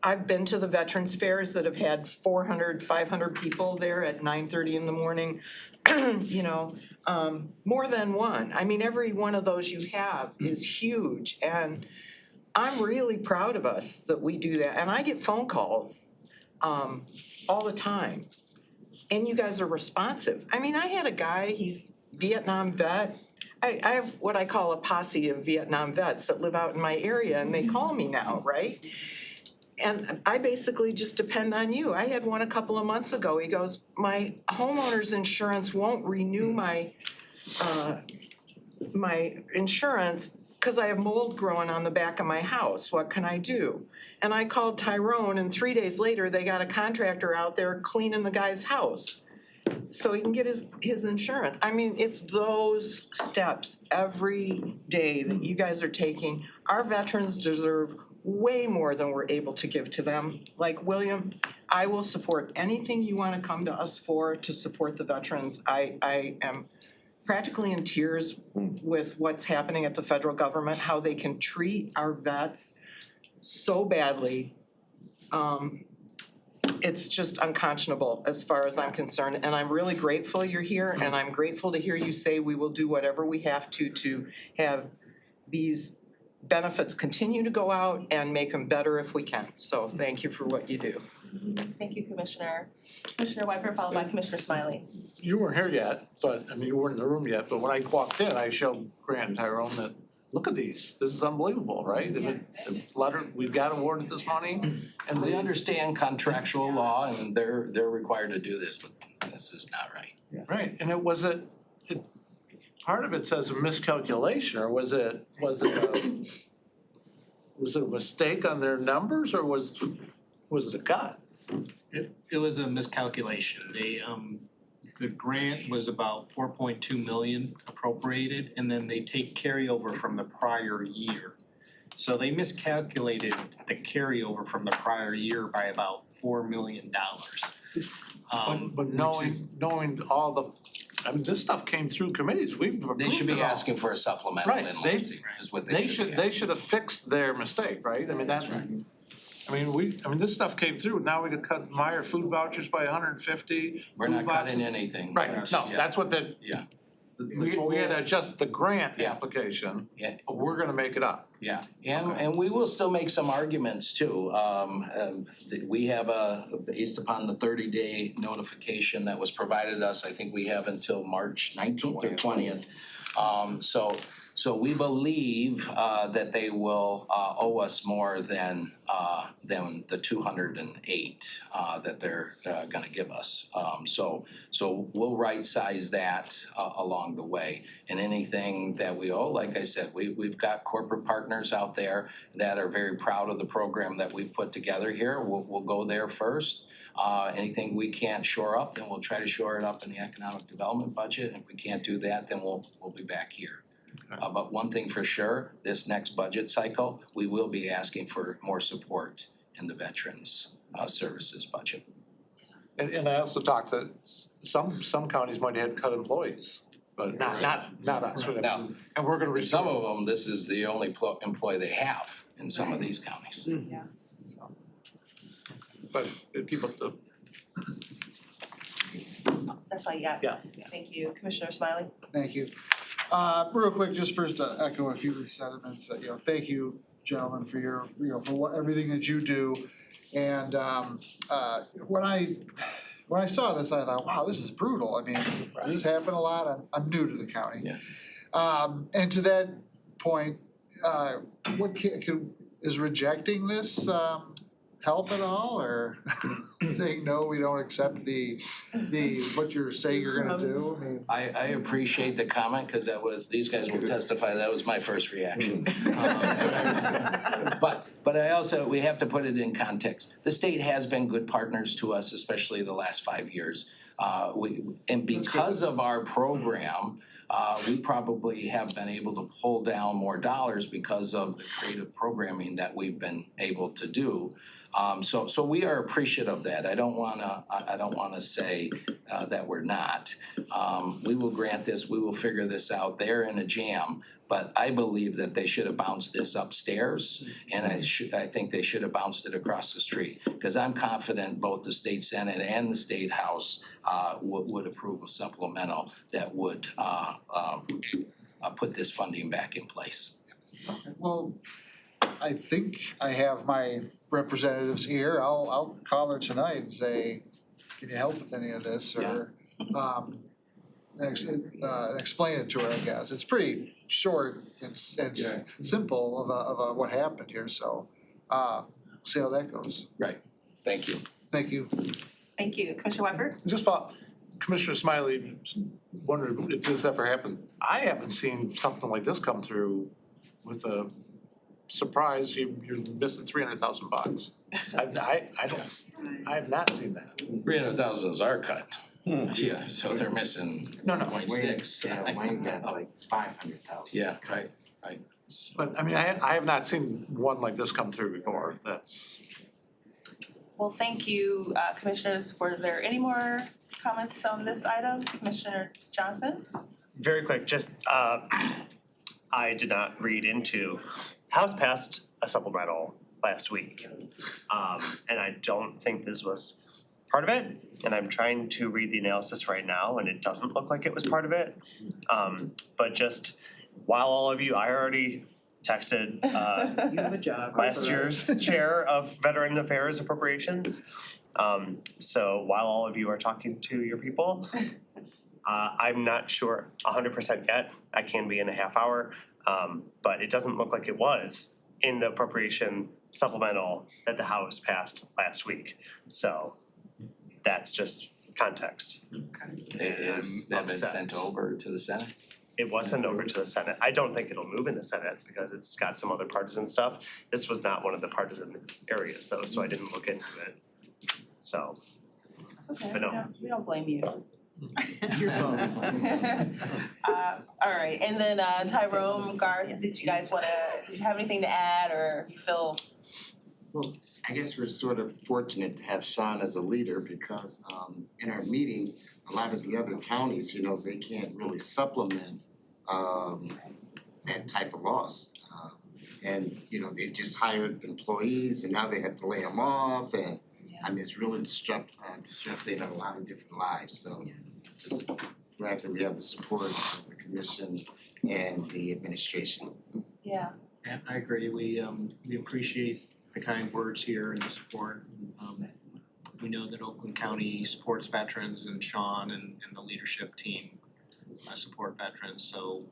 I've been to the veterans fairs that have had 400, 500 people there at 9:30 in the morning. You know, more than one. I mean, every one of those you have is huge, and I'm really proud of us that we do that. And I get phone calls all the time, and you guys are responsive. I mean, I had a guy, he's Vietnam vet. I have what I call a posse of Vietnam vets that live out in my area, and they call me now, right? And I basically just depend on you. I had one a couple of months ago. He goes, my homeowner's insurance won't renew my insurance because I have mold growing on the back of my house. What can I do? And I called Tyrone, and 3 days later, they got a contractor out there cleaning the guy's house so he can get his insurance. I mean, it's those steps every day that you guys are taking. Our veterans deserve way more than we're able to give to them. Like William, I will support anything you want to come to us for to support the veterans. I am practically in tears with what's happening at the federal government, how they can treat our vets so badly. it's just unconscionable as far as I'm concerned. And I'm really grateful you're here, and I'm grateful to hear you say we will do whatever we have to have these benefits continue to go out and make them better if we can. So thank you for what you do. Thank you, Commissioner. Commissioner Whiteford, followed by Commissioner Smiley. You weren't here yet, but, I mean, you weren't in the room yet, but when I walked in, I showed Grant and Tyrone that, look at these, this is unbelievable, right? And the letter, we got awarded this money, And they understand contractual law and they're required to do this, but this is not right. right, and part of it says a miscalculation, or was it a mistake on their numbers, or was it a cut? It was a miscalculation. The grant was about 4.2 million appropriated, and then they take carryover from the prior year. So they miscalculated the carryover from the prior year by about $4 million. But knowing all the, I mean, this stuff came through committees, we've approved They should be it all. asking for a supplemental Right, in they- Lansing, is what they should be They asking. should have fixed their mistake, right? I mean, that's, I mean, this stuff came through, now we could cut Meyer food vouchers by 150. We're food not boxes. cutting anything. Right, no, Yeah. that's what the, Yeah. we had to adjust the grant application, Yeah. but we're gonna make it up. Yeah, and we will still make some arguments too. We have based upon the 30-day notification that was provided us, I think we have until March 19th or 20th. So we believe that they will owe us more than the 208 that they're gonna give us. So we'll right-size that along the way. And anything that we owe, like I said, we've got corporate partners out there that are very proud of the program that we've put together here. We'll go there first. Anything we can't shore up, then we'll try to shore it up in the economic development budget. And if we can't do that, then we'll be back here. But one thing for sure, this next budget cycle, we will be asking for more support in the Veterans Services budget. And I also talked that some counties might have cut employees, but not us. Now, and we're gonna with some of them, this is the only employee they have in some of these counties. Yeah. But keep up the. That's all you got. Yeah. Thank you. Commissioner Smiley? Thank you. Real quick, just first to echo a few of the sentiments that, thank you, gentlemen, for your, for everything that you do. And when I saw this, I thought, wow, this is brutal. I mean, does this happen a lot? I'm new to the county. Yeah. And to that point, is rejecting this help at all, or saying no, we don't accept the what you're saying you're gonna do? I mean, I appreciate the comment, cause these guys will testify, that was my first reaction. But I also, we have to put it in context. The state has been good partners to us, especially the last 5 years. And because of our program, we probably have been able to pull down more dollars because of the creative programming that we've been able to do. So we are appreciative of that. I don't wanna say that we're not. We will grant this, we will figure this out. They're in a jam, but I believe that they should have bounced this upstairs, and I think they should have bounced it across the street. Cause I'm confident both the state senate and the state house would approve a supplemental that would put this funding back in place. well, I think I have my representatives here. I'll call her tonight and say, can you help with any of this, or explain it to her, I guess. It's pretty short and simple of what happened here, so see how that goes. Right, thank you. Thank you. Thank you. Commissioner Whiteford? Just thought, Commissioner Smiley wondered if this ever happened. I haven't seen something like this come through with a surprise, you're missing $300,000. I have not seen that. 300,000 is our cut. Yeah, so they're missing 0.6. Yeah, mine got like 500,000. Yeah, right. But I mean, I have not seen one like this come through before. That's. Well, thank you, commissioners. Were there any more comments on this item? Commissioner Johnson? Very quick, just, I did not read into, House passed a supplemental last week. And I don't think this was part of it. And I'm trying to read the analysis right now, and it doesn't look like it was part of it. But just while all of you, I already texted You have a job. last year's chair of Veteran Affairs Appropriations. So while all of you are talking to your people, I'm not sure 100% yet. I can be in a half hour, but it doesn't look like it was in the appropriation supplemental that the House passed last week. So that's just context. Has that been sent over to the Senate? It was sent over to the Senate. I don't think it'll move in the Senate because it's got some other partisan stuff. This was not one of the partisan areas though, so I didn't look into it. So, It's okay, but no. we don't blame you. You're welcome. All right, and then Tyrone, Garth, did you have anything to add or you feel? Well, I guess we're sort of fortunate to have Sean as a leader because in our meeting, a lot of the other counties, you know, they can't really supplement that type of loss. And, you know, they just hired employees and now they have to lay them off and I mean, it's really disrupting a lot of different lives. So just glad that we have the support of the commission and the administration. Yeah. Yeah, I agree. We appreciate the kind words here and the support. We know that Oakland County supports veterans and Sean and the leadership team support veterans. So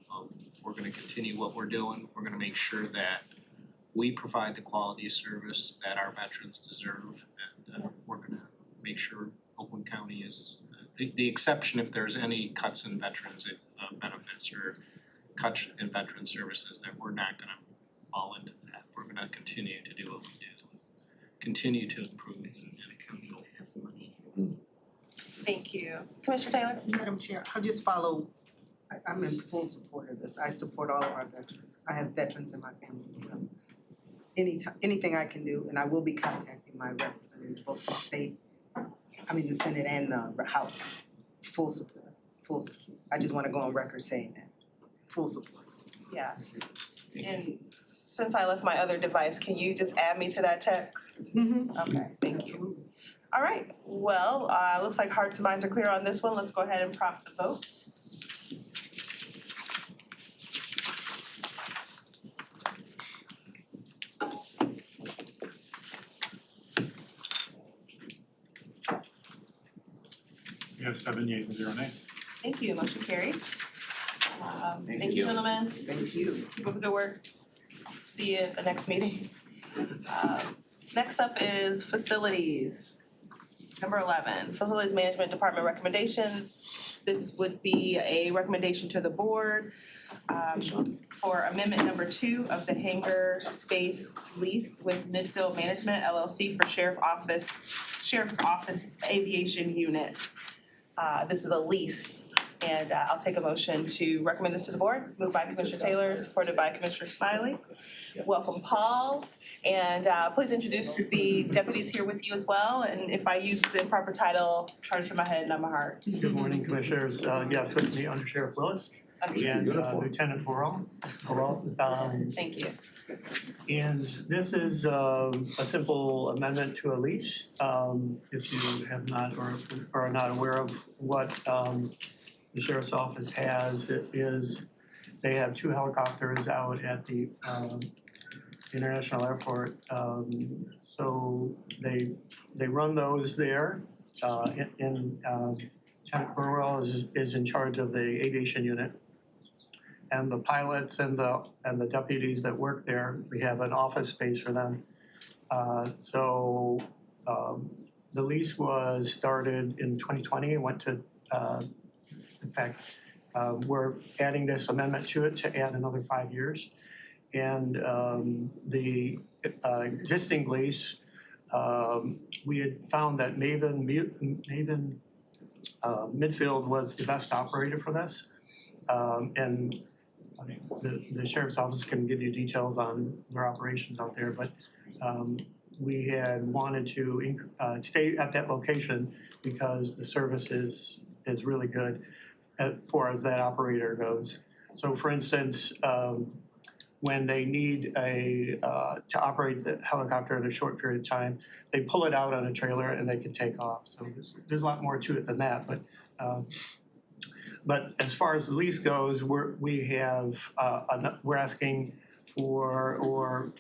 we're gonna continue what we're doing. We're gonna make sure that we provide the quality of service that our veterans deserve. And we're gonna make sure Oakland County is, the exception if there's any cuts in veterans benefits or cuts in veteran services, that we're not gonna fall into that. We're gonna continue to do what we do, continue to improve and go. Thank you. Commissioner Taylor? Madam Chair, I'll just follow, I'm in full support of this. I support all of our veterans. I have veterans in my family as well. Anything I can do, and I will be contacting my representatives, both the state, the Senate and the House. Full support, full support. I just wanna go on record saying that, full support. Yes. And since I left my other device, can you just add me to that text? Okay, thank you. All right, well, looks like hearts and minds are clear on this one. Let's go ahead and prompt the votes. We have 7 yeas and 0 nays. Thank you, motion carries. Thank you, you. gentlemen. Thank you. Keep up the good work. See you at the next meeting. Next up is facilities. Number 11, Facilities Management Department recommendations. This would be a recommendation to the board for amendment number 2 of the hangar space lease with Midfield Management LLC for Sheriff's Office Aviation Unit. This is a lease, and I'll take a motion to recommend this to the board. Moved by Commissioner Taylor, supported by Commissioner Smiley. Welcome, Paul, and please introduce the deputies here with you as well. And if I use the proper title, charge from my head, not my heart. Good morning, Commissioners. Yes, with me, Under Sheriff Willis and Lieutenant Burrell. Thank you. And this is a simple amendment to a lease. If you have not or are not aware of what the Sheriff's Office has, it is they have 2 helicopters out at the International Airport. So they run those there. Lieutenant Burwell is in charge of the aviation unit. And the pilots and the deputies that work there, we have an office space for them. The lease was started in 2020 and went to, in fact, we're adding this amendment to it to add another 5 years. And the existing lease, we had found that Maven Midfield was the best operator for this. And the Sheriff's Office can give you details on their operations out there, but we had wanted to stay at that location because the service is really good as far as that operator goes. So for instance, when they need to operate the helicopter in a short period of time, they pull it out on a trailer and they can take off. So there's a lot more to it than that, but as far as the lease goes, we're asking for,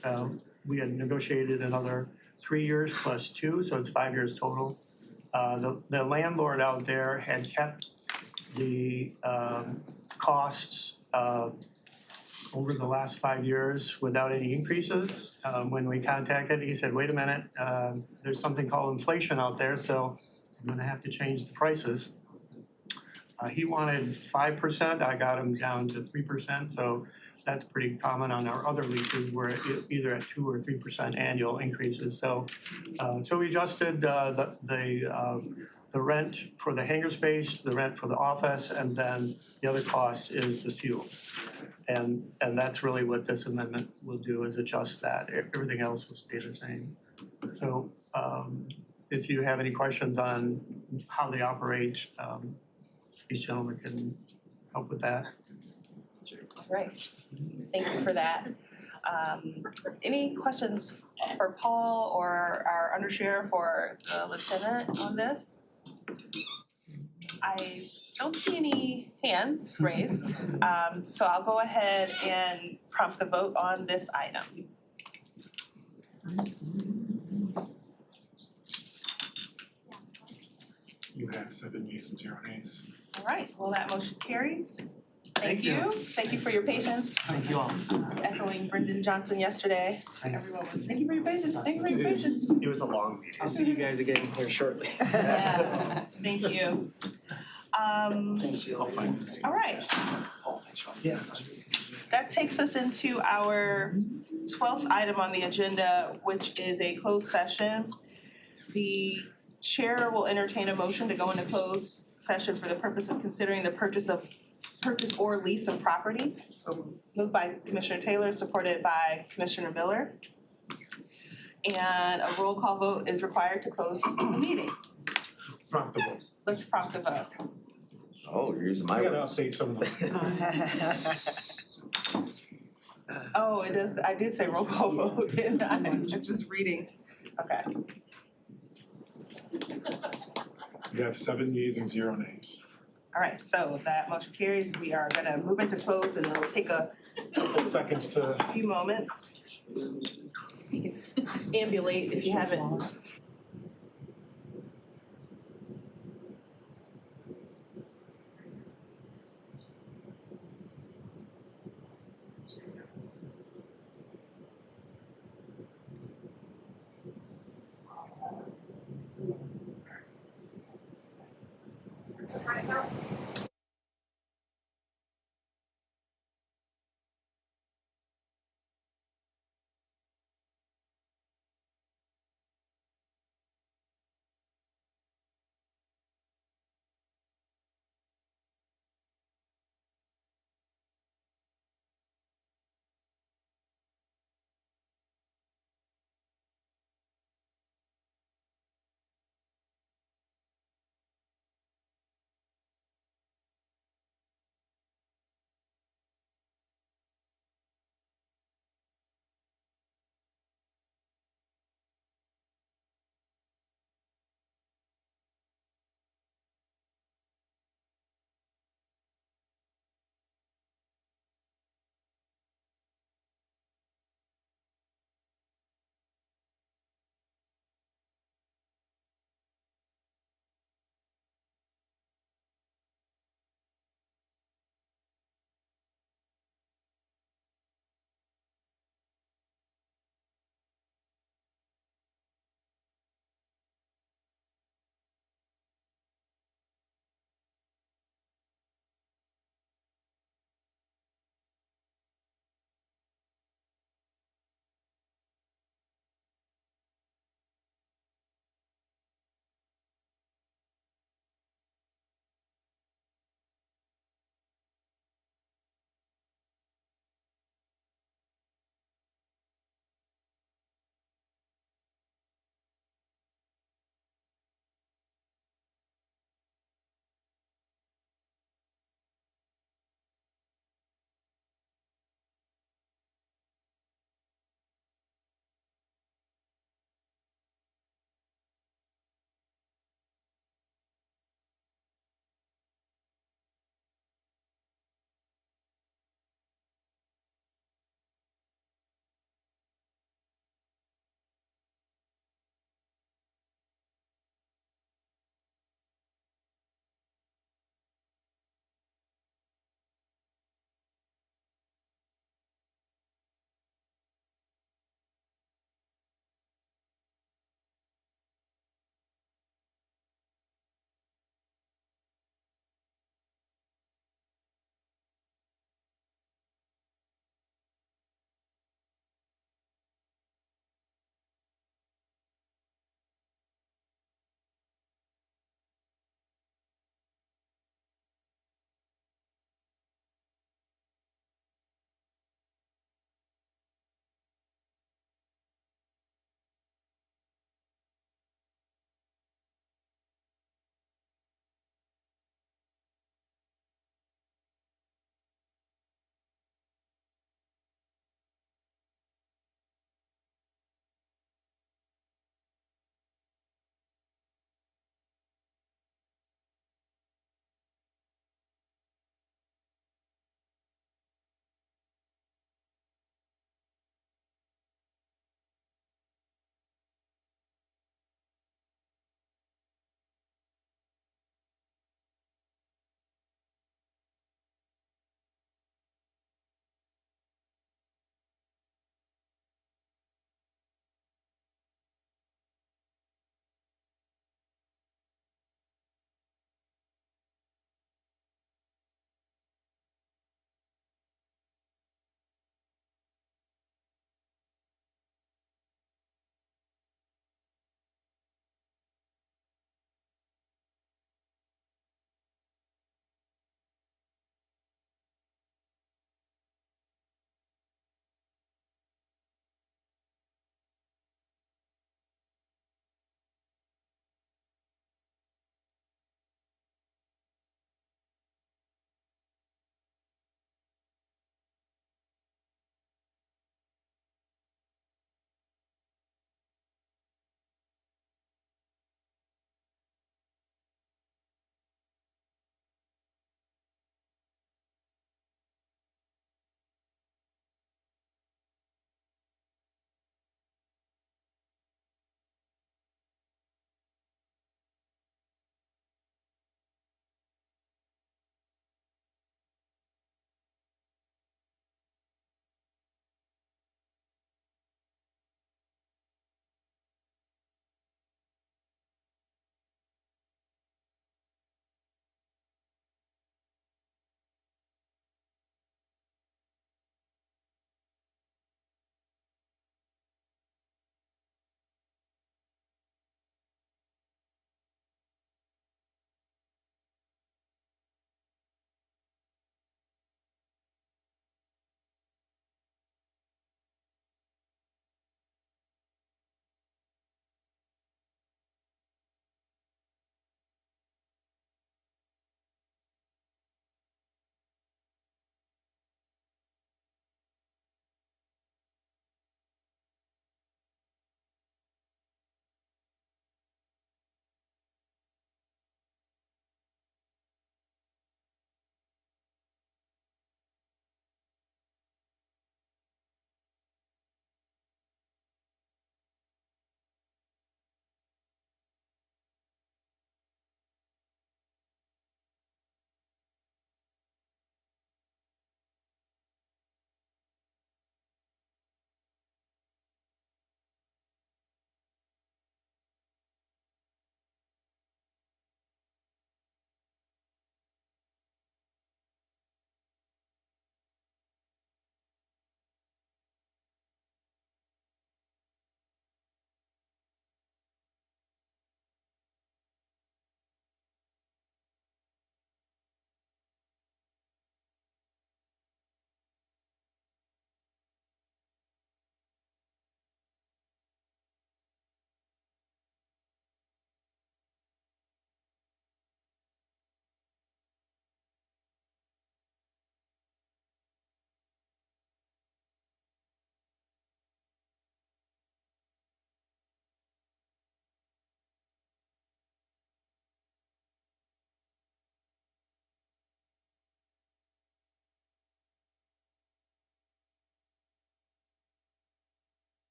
we had negotiated another 3 years plus 2, so it's 5 years total. The landlord out there had kept the costs over the last 5 years without any increases. When we contacted, he said, wait a minute, there's something called inflation out there, so I'm gonna have to change the prices. He wanted 5%, I got him down to 3%, so that's pretty common on our other leases. We're either at 2 or 3% annual increases. So we adjusted the rent for the hangar space, the rent for the office, and then the other cost is the fuel. And that's really what this amendment will do, is adjust that. Everything else will stay the same. So if you have any questions on how they operate, these gentlemen can help with that. Great, thank you for that. Any questions for Paul or our undersheriff or the lieutenant on this? I don't see any hands raised, so I'll go ahead and prompt the vote on this item. You have 7 yeas and 0 nays. All right, well, that motion carries. Thank you. Thank you for your patience. Thank you all. Echoing Brendan Johnson yesterday. Everyone was, thank you for your patience, thank you for your patience. It was a long meeting. I'll see you guys again here shortly. Yes, thank you. All right. Yeah. That takes us into our 12th item on the agenda, which is a closed session. The chair will entertain a motion to go into closed session for the purpose of considering the purchase or lease of property. So moved by Commissioner Taylor, supported by Commissioner Miller. And a roll call vote is required to close the meeting. Prompt the vote. Let's prompt the vote. Oh, you're using my I gotta words. update some of them. Oh, it does, I did say roll call vote, didn't I? I'm just reading. Okay. You have 7 yeas and 0 nays. All right, so that motion carries. We are gonna move into close and it'll take a Couple seconds to. few moments. You can ambulate if you haven't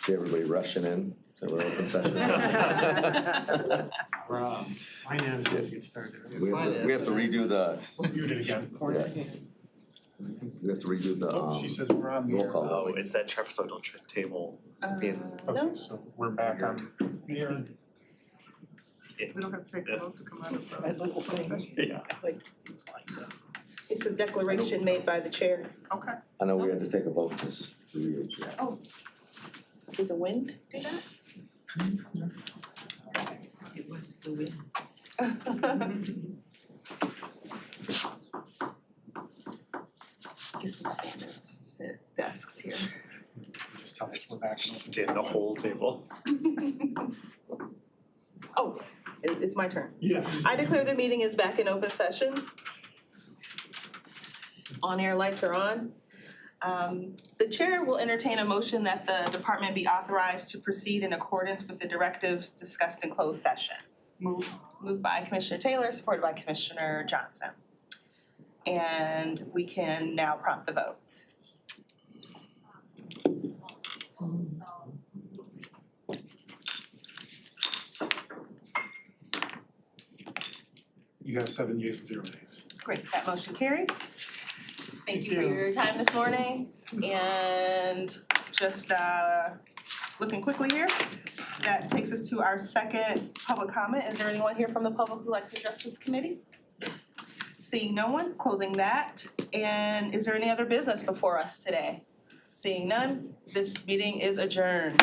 See everybody rushing in, so we're open session. Finance, we have to get started. We have to redo the, You did again. we have to redo the, She says we're on the roll air. call. Oh, it's that trapezoidal table being. No, So we're back on here. We don't have to take a vote to come out of the open session. Yeah. it's a declaration made by the chair. Okay. I know we had to take a vote this, yeah. Did the wind do that? It was the wind. Get some standards, desks here. Just tell us we're back. Just did the whole table. Oh, it's my turn. Yes. I declare the meeting is back in open session. On-air lights are on. The chair will entertain a motion that the department be authorized to proceed in accordance with the directives discussed in closed session. Moved by Commissioner Taylor, supported by Commissioner Johnson. And we can now prompt the vote. You have 7 yeas and 0 nays. Great, that motion carries. Thank you for you. your time this morning. And just looking quickly here, that takes us to our second public comment. Is there anyone here from the public who'd like to address this committee? Seeing no one, closing that. And is there any other business before us today? Seeing none, this meeting is adjourned.